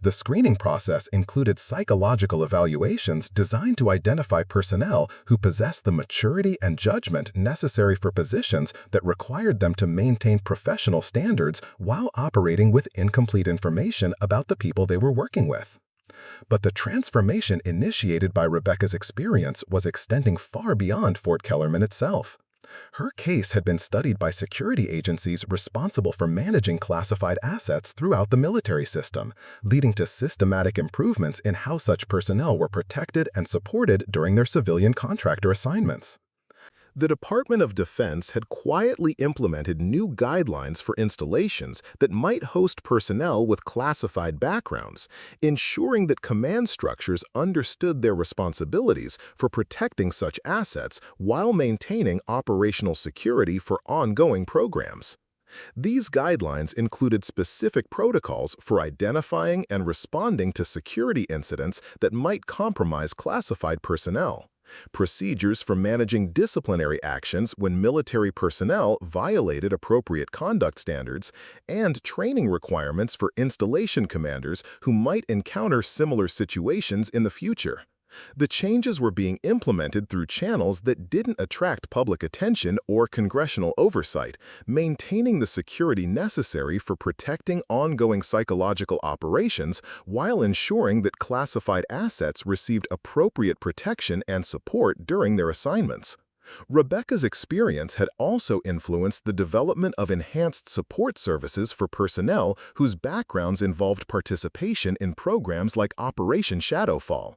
The screening process included psychological evaluations designed to identify personnel who possessed the maturity and judgment necessary for positions that required them to maintain professional standards while operating with incomplete information about the people they were working with. But the transformation initiated by Rebecca's experience was extending far beyond Fort Kellerman itself. Her case had been studied by security agencies responsible for managing classified assets throughout the military system, leading to systematic improvements in how such personnel were protected and supported during their civilian contractor assignments. The Department of Defense had quietly implemented new guidelines for installations that might host personnel with classified backgrounds, ensuring that command structures understood their responsibilities for protecting such assets while maintaining operational security for ongoing programs. These guidelines included specific protocols for identifying and responding to security incidents that might compromise classified personnel, procedures for managing disciplinary actions when military personnel violated appropriate conduct standards, and training requirements for installation commanders who might encounter similar situations in the future. The changes were being implemented through channels that didn't attract public attention or congressional oversight, maintaining the security necessary for protecting ongoing psychological operations while ensuring that classified assets received appropriate protection and support during their assignments. Rebecca's experience had also influenced the development of enhanced support services for personnel whose backgrounds involved participation in programs like Operation Shadowfall.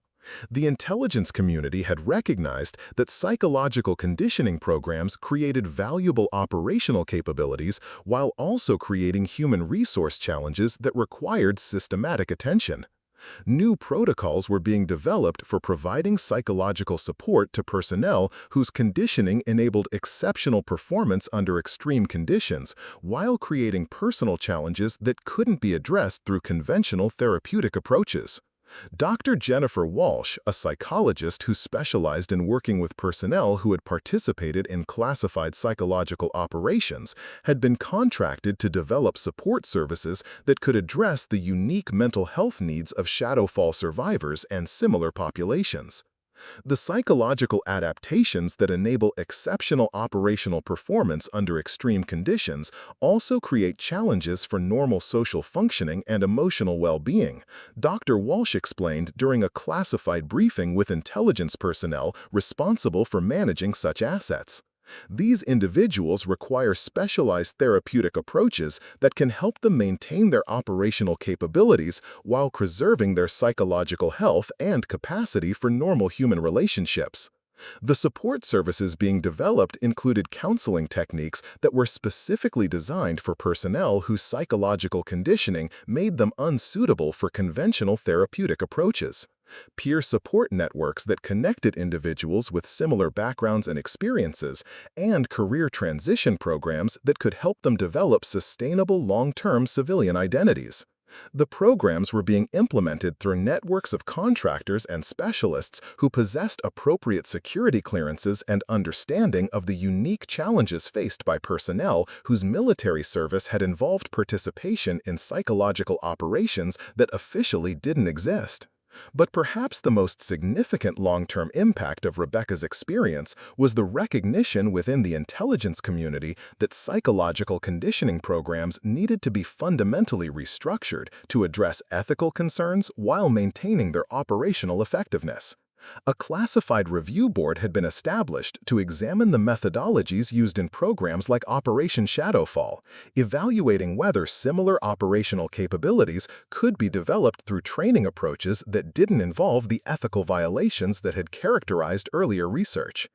The intelligence community had recognized that psychological conditioning programs created valuable operational capabilities while also creating human resource challenges that required systematic attention. New protocols were being developed for providing psychological support to personnel whose conditioning enabled exceptional performance under extreme conditions, while creating personal challenges that couldn't be addressed through conventional therapeutic approaches. Dr. Jennifer Walsh, a psychologist who specialized in working with personnel who had participated in classified psychological operations, had been contracted to develop support services that could address the unique mental health needs of Shadowfall survivors and similar populations. The psychological adaptations that enable exceptional operational performance under extreme conditions also create challenges for normal social functioning and emotional well-being, Dr. Walsh explained during a classified briefing with intelligence personnel responsible for managing such assets. These individuals require specialized therapeutic approaches that can help them maintain their operational capabilities while preserving their psychological health and capacity for normal human relationships. The support services being developed included counseling techniques that were specifically designed for personnel whose psychological conditioning made them unsuitable for conventional therapeutic approaches. peer support networks that connected individuals with similar backgrounds and experiences, and career transition programs that could help them develop sustainable long-term civilian identities. The programs were being implemented through networks of contractors and specialists who possessed appropriate security clearances and understanding of the unique challenges faced by personnel whose military service had involved participation in psychological operations that officially didn't exist. But perhaps the most significant long-term impact of Rebecca's experience was the recognition within the intelligence community that psychological conditioning programs needed to be fundamentally restructured to address ethical concerns while maintaining their operational effectiveness. A classified review board had been established to examine the methodologies used in programs like Operation Shadowfall, evaluating whether similar operational capabilities could be developed through training approaches that didn't involve the ethical violations that had characterized earlier research.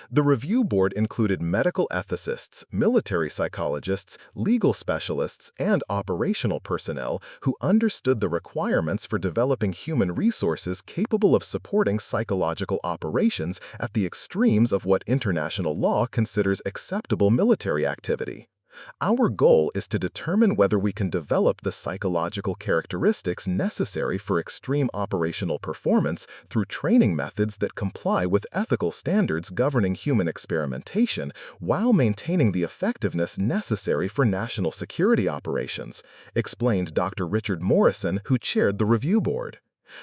The review board included medical ethicists, military psychologists, legal specialists, and operational personnel who understood the requirements for developing human resources capable of supporting psychological operations at the extremes of what international law considers acceptable military activity. Our goal is to determine whether we can develop the psychological characteristics necessary for extreme operational performance through training methods that comply with ethical standards governing human experimentation while maintaining the effectiveness necessary for national security operations, explained Dr. Richard Morrison, who chaired the review board.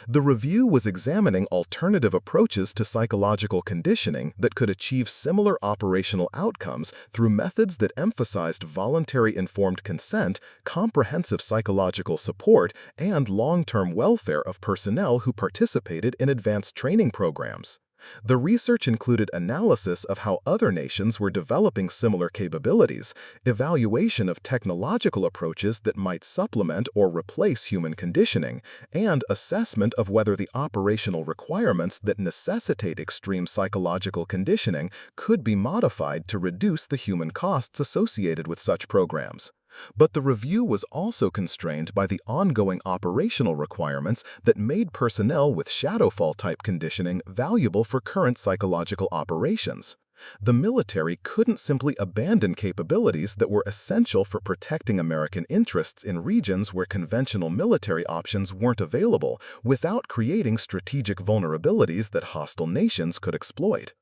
The review was examining alternative approaches to psychological conditioning that could achieve similar operational outcomes through methods that emphasized voluntary informed consent, comprehensive psychological support, and long-term welfare of personnel who participated in advanced training programs. The research included analysis of how other nations were developing similar capabilities, evaluation of technological approaches that might supplement or replace human conditioning, and assessment of whether the operational requirements that necessitate extreme psychological conditioning could be modified to reduce the human costs associated with such programs. But the review was also constrained by the ongoing operational requirements that made personnel with Shadowfall-type conditioning valuable for current psychological operations. The military couldn't simply abandon capabilities that were essential for protecting American interests in regions where conventional military options weren't available without creating strategic vulnerabilities that hostile nations could exploit.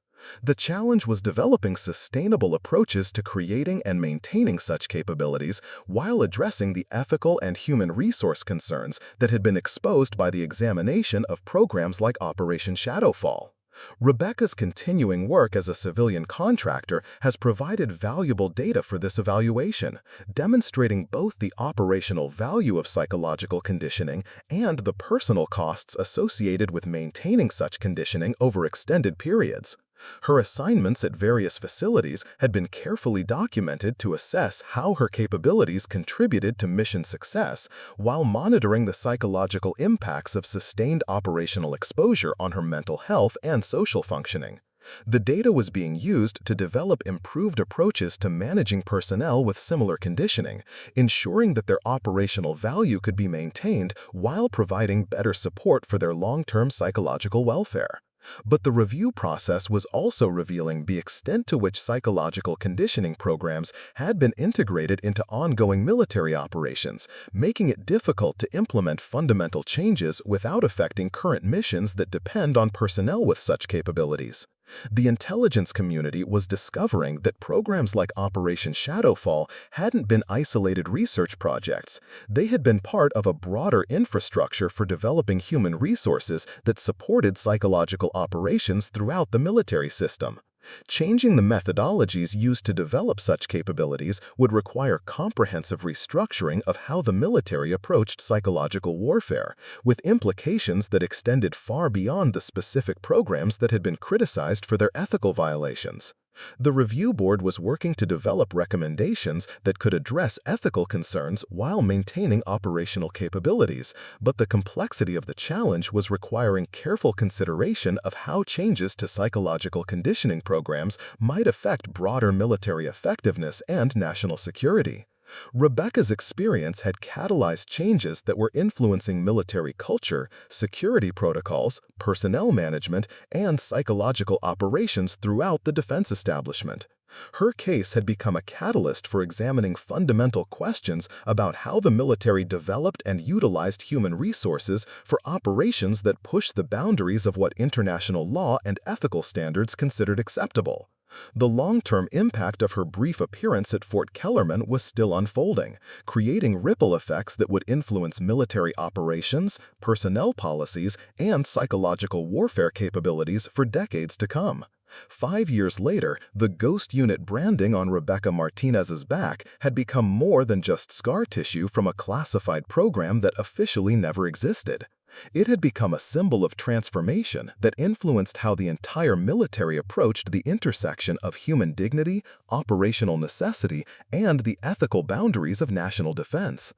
The challenge was developing sustainable approaches to creating and maintaining such capabilities while addressing the ethical and human resource concerns that had been exposed by the examination of programs like Operation Shadowfall. Rebecca's continuing work as a civilian contractor has provided valuable data for this evaluation, demonstrating both the operational value of psychological conditioning and the personal costs associated with maintaining such conditioning over extended periods. Her assignments at various facilities had been carefully documented to assess how her capabilities contributed to mission success while monitoring the psychological impacts of sustained operational exposure on her mental health and social functioning. The data was being used to develop improved approaches to managing personnel with similar conditioning, ensuring that their operational value could be maintained while providing better support for their long-term psychological welfare. But the review process was also revealing the extent to which psychological conditioning programs had been integrated into ongoing military operations, making it difficult to implement fundamental changes without affecting current missions that depend on personnel with such capabilities. The intelligence community was discovering that programs like Operation Shadowfall hadn't been isolated research projects. They had been part of a broader infrastructure for developing human resources that supported psychological operations throughout the military system. Changing the methodologies used to develop such capabilities would require comprehensive restructuring of how the military approached psychological warfare, with implications that extended far beyond the specific programs that had been criticized for their ethical violations. The review board was working to develop recommendations that could address ethical concerns while maintaining operational capabilities, but the complexity of the challenge was requiring careful consideration of how changes to psychological conditioning programs might affect broader military effectiveness and national security. Rebecca's experience had catalyzed changes that were influencing military culture, security protocols, personnel management, and psychological operations throughout the defense establishment. Her case had become a catalyst for examining fundamental questions about how the military developed and utilized human resources for operations that pushed the boundaries of what international law and ethical standards considered acceptable. The long-term impact of her brief appearance at Fort Kellerman was still unfolding, creating ripple effects that would influence military operations, personnel policies, and psychological warfare capabilities for decades to come. 5 years later, the ghost unit branding on Rebecca Martinez's back had become more than just scar tissue from a classified program that officially never existed. It had become a symbol of transformation that influenced how the entire military approached the intersection of human dignity, operational necessity, and the ethical boundaries of national defense.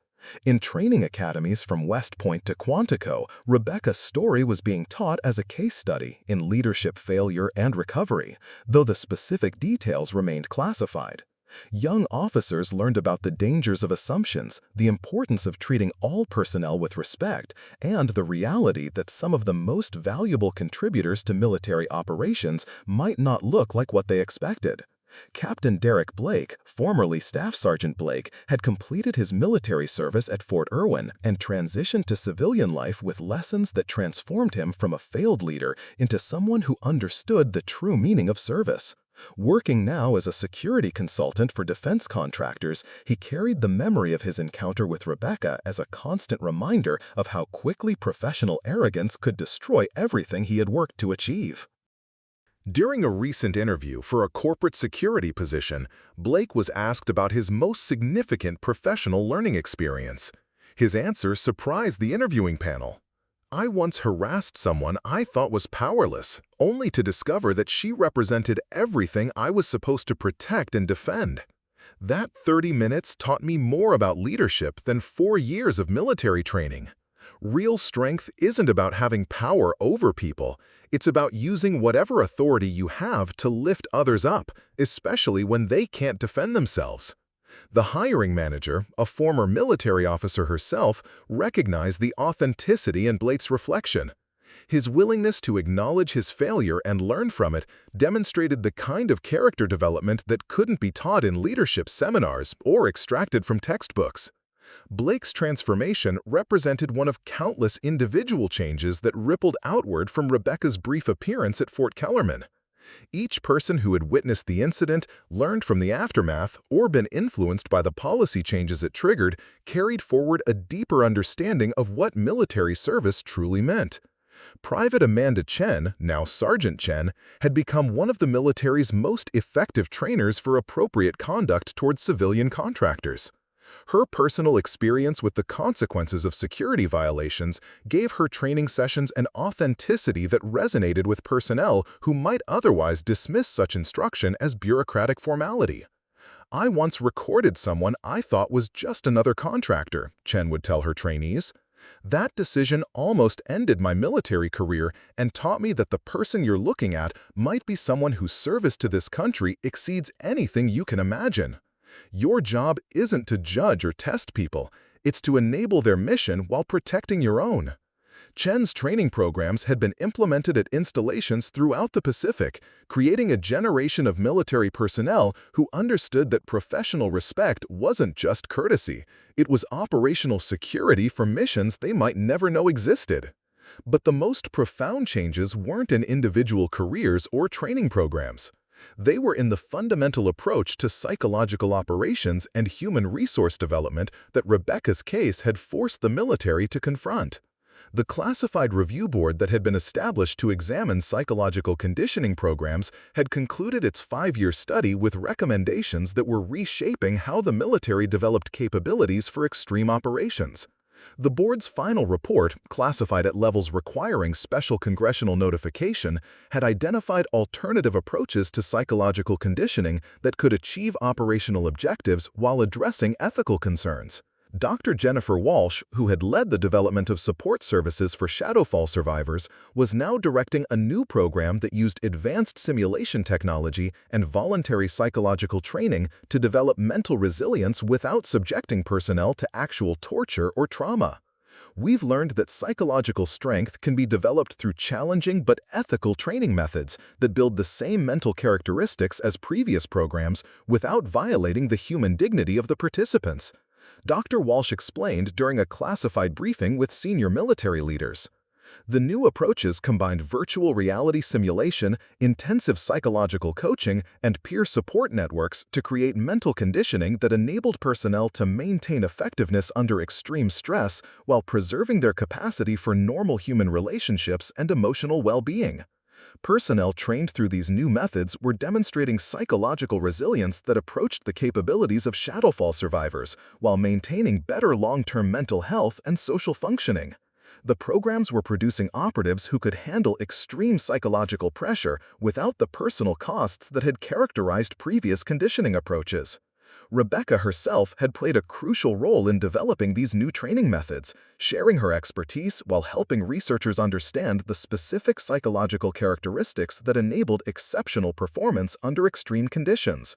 In training academies from West Point to Quantico, Rebecca's story was being taught as a case study in leadership failure and recovery, though the specific details remained classified. Young officers learned about the dangers of assumptions, the importance of treating all personnel with respect, and the reality that some of the most valuable contributors to military operations might not look like what they expected. Captain Derek Blake, formerly Staff Sergeant Blake, had completed his military service at Fort Irwin and transitioned to civilian life with lessons that transformed him from a failed leader into someone who understood the true meaning of service. Working now as a security consultant for defense contractors, he carried the memory of his encounter with Rebecca as a constant reminder of how quickly professional arrogance could destroy everything he had worked to achieve. During a recent interview for a corporate security position, Blake was asked about his most significant professional learning experience. His answer surprised the interviewing panel. "I once harassed someone I thought was powerless, only to discover that she represented everything I was supposed to protect and defend. That 30 minutes taught me more about leadership than 4 years of military training. Real strength isn't about having power over people. It's about using whatever authority you have to lift others up, especially when they can't defend themselves." The hiring manager, a former military officer herself, recognized the authenticity in Blake's reflection. His willingness to acknowledge his failure and learn from it demonstrated the kind of character development that couldn't be taught in leadership seminars or extracted from textbooks. Blake's transformation represented one of countless individual changes that rippled outward from Rebecca's brief appearance at Fort Kellerman. Each person who had witnessed the incident, learned from the aftermath, or been influenced by the policy changes it triggered, carried forward a deeper understanding of what military service truly meant. Private Amanda Chen, now Sergeant Chen, had become one of the military's most effective trainers for appropriate conduct towards civilian contractors. Her personal experience with the consequences of security violations gave her training sessions an authenticity that resonated with personnel who might otherwise dismiss such instruction as bureaucratic formality. "I once recorded someone I thought was just another contractor," Chen would tell her trainees. "That decision almost ended my military career and taught me that the person you're looking at might be someone whose service to this country exceeds anything you can imagine. Your job isn't to judge or test people, it's to enable their mission while protecting your own." Chen's training programs had been implemented at installations throughout the Pacific, creating a generation of military personnel who understood that professional respect wasn't just courtesy, it was operational security for missions they might never know existed. But the most profound changes weren't in individual careers or training programs. They were in the fundamental approach to psychological operations and human resource development that Rebecca's case had forced the military to confront. The classified review board that had been established to examine psychological conditioning programs had concluded its 5-year study with recommendations that were reshaping how the military developed capabilities for extreme operations. The board's final report, classified at levels requiring special congressional notification, had identified alternative approaches to psychological conditioning that could achieve operational objectives while addressing ethical concerns. Dr. Jennifer Walsh, who had led the development of support services for shadowfall survivors, was now directing a new program that used advanced simulation technology and voluntary psychological training to develop mental resilience without subjecting personnel to actual torture or trauma. We've learned that psychological strength can be developed through challenging but ethical training methods that build the same mental characteristics as previous programs without violating the human dignity of the participants. Dr. Walsh explained during a classified briefing with senior military leaders. The new approaches combined virtual reality simulation, intensive psychological coaching, and peer support networks to create mental conditioning that enabled personnel to maintain effectiveness under extreme stress while preserving their capacity for normal human relationships and emotional well-being. Personnel trained through these new methods were demonstrating psychological resilience that approached the capabilities of shadowfall survivors while maintaining better long-term mental health and social functioning. The programs were producing operatives who could handle extreme psychological pressure without the personal costs that had characterized previous conditioning approaches. Rebecca herself had played a crucial role in developing these new training methods, sharing her expertise while helping researchers understand the specific psychological characteristics that enabled exceptional performance under extreme conditions.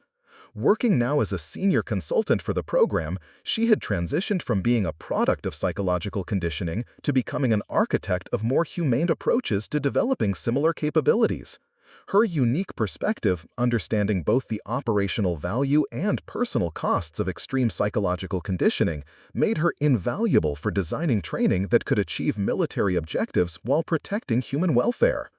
Working now as a senior consultant for the program, she had transitioned from being a product of psychological conditioning to becoming an architect of more humane approaches to developing similar capabilities. Her unique perspective, understanding both the operational value and personal costs of extreme psychological conditioning, made her invaluable for designing training that could achieve military objectives while protecting human welfare.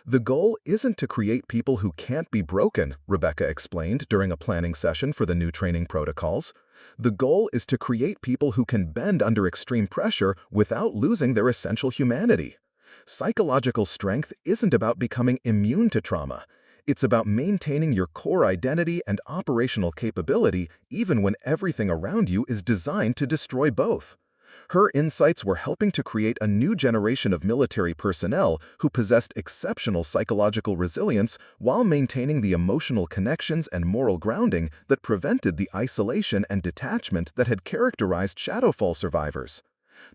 The goal isn't to create people who can't be broken, Rebecca explained during a planning session for the new training protocols. The goal is to create people who can bend under extreme pressure without losing their essential humanity. Psychological strength isn't about becoming immune to trauma. It's about maintaining your core identity and operational capability even when everything around you is designed to destroy both. Her insights were helping to create a new generation of military personnel who possessed exceptional psychological resilience while maintaining the emotional connections and moral grounding that prevented the isolation and detachment that had characterized shadowfall survivors.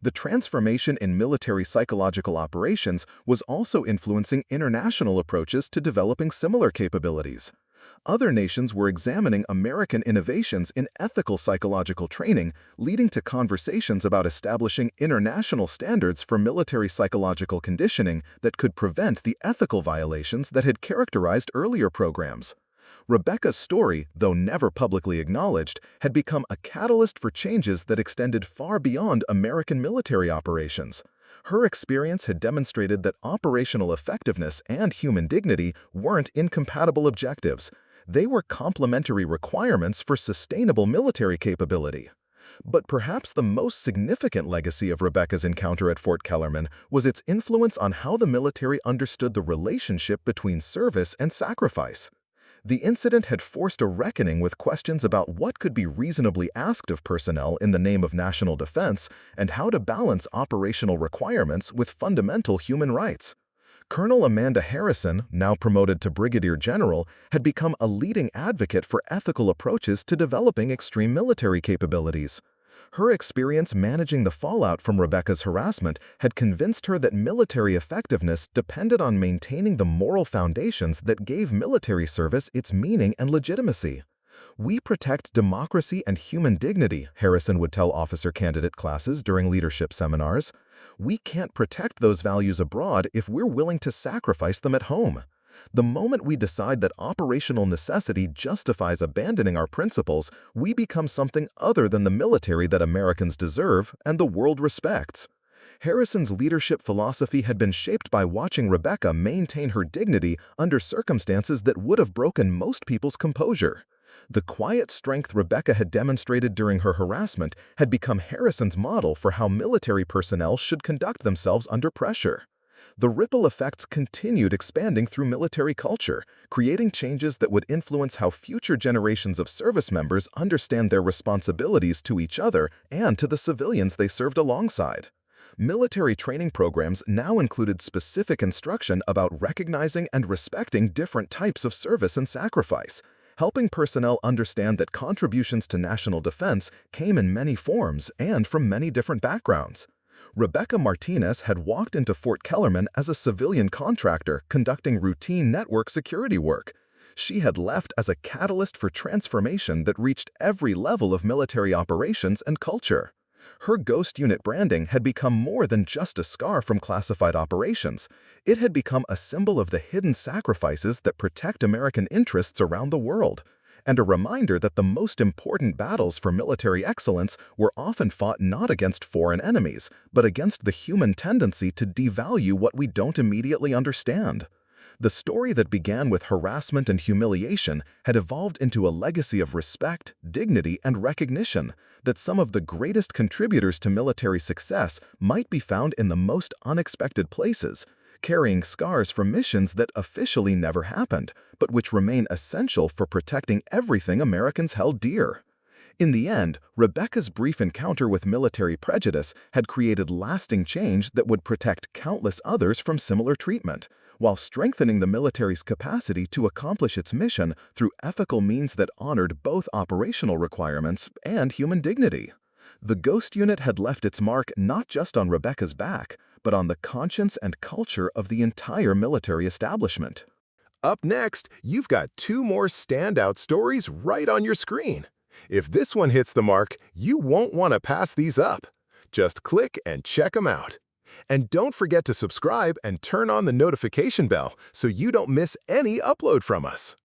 The transformation in military psychological operations was also influencing international approaches to developing similar capabilities. Other nations were examining American innovations in ethical psychological training, leading to conversations about establishing international standards for military psychological conditioning that could prevent the ethical violations that had characterized earlier programs. Rebecca's story, though never publicly acknowledged, had become a catalyst for changes that extended far beyond American military operations. Her experience had demonstrated that operational effectiveness and human dignity weren't incompatible objectives. They were complementary requirements for sustainable military capability. But perhaps the most significant legacy of Rebecca's encounter at Fort Kellerman was its influence on how the military understood the relationship between service and sacrifice. The incident had forced a reckoning with questions about what could be reasonably asked of personnel in the name of national defense and how to balance operational requirements with fundamental human rights. Colonel Amanda Harrison, now promoted to Brigadier General, had become a leading advocate for ethical approaches to developing extreme military capabilities. Her experience managing the fallout from Rebecca's harassment had convinced her that military effectiveness depended on maintaining the moral foundations that gave military service its meaning and legitimacy. "We protect democracy and human dignity," Harrison would tell officer candidate classes during leadership seminars. "We can't protect those values abroad if we're willing to sacrifice them at home. The moment we decide that operational necessity justifies abandoning our principles, we become something other than the military that Americans deserve and the world respects." Harrison's leadership philosophy had been shaped by watching Rebecca maintain her dignity under circumstances that would have broken most people's composure. The quiet strength Rebecca had demonstrated during her harassment had become Harrison's model for how military personnel should conduct themselves under pressure. The ripple effects continued expanding through military culture, creating changes that would influence how future generations of service members understand their responsibilities to each other and to the civilians they served alongside. Military training programs now included specific instruction about recognizing and respecting different types of service and sacrifice, helping personnel understand that contributions to national defense came in many forms and from many different backgrounds. Rebecca Martinez had walked into Fort Kellerman as a civilian contractor conducting routine network security work. She had left as a catalyst for transformation that reached every level of military operations and culture. Her Ghost Unit branding had become more than just a scar from classified operations. It had become a symbol of the hidden sacrifices that protect American interests around the world, and a reminder that the most important battles for military excellence were often fought not against foreign enemies, but against the human tendency to devalue what we don't immediately understand. The story that began with harassment and humiliation had evolved into a legacy of respect, dignity, and recognition that some of the greatest contributors to military success might be found in the most unexpected places, carrying scars from missions that officially never happened, but which remain essential for protecting everything Americans held dear. In the end, Rebecca's brief encounter with military prejudice had created lasting change that would protect countless others from similar treatment, while strengthening the military's capacity to accomplish its mission through ethical means that honored both operational requirements and human dignity. The Ghost Unit had left its mark not just on Rebecca's back, but on the conscience and culture of the entire military establishment. Up next, you've got 2 more standout stories right on your screen. If this one hits the mark, you won't want to pass these up. Just click and check them out. And don't forget to subscribe and turn on the notification bell so you don't miss any upload from us.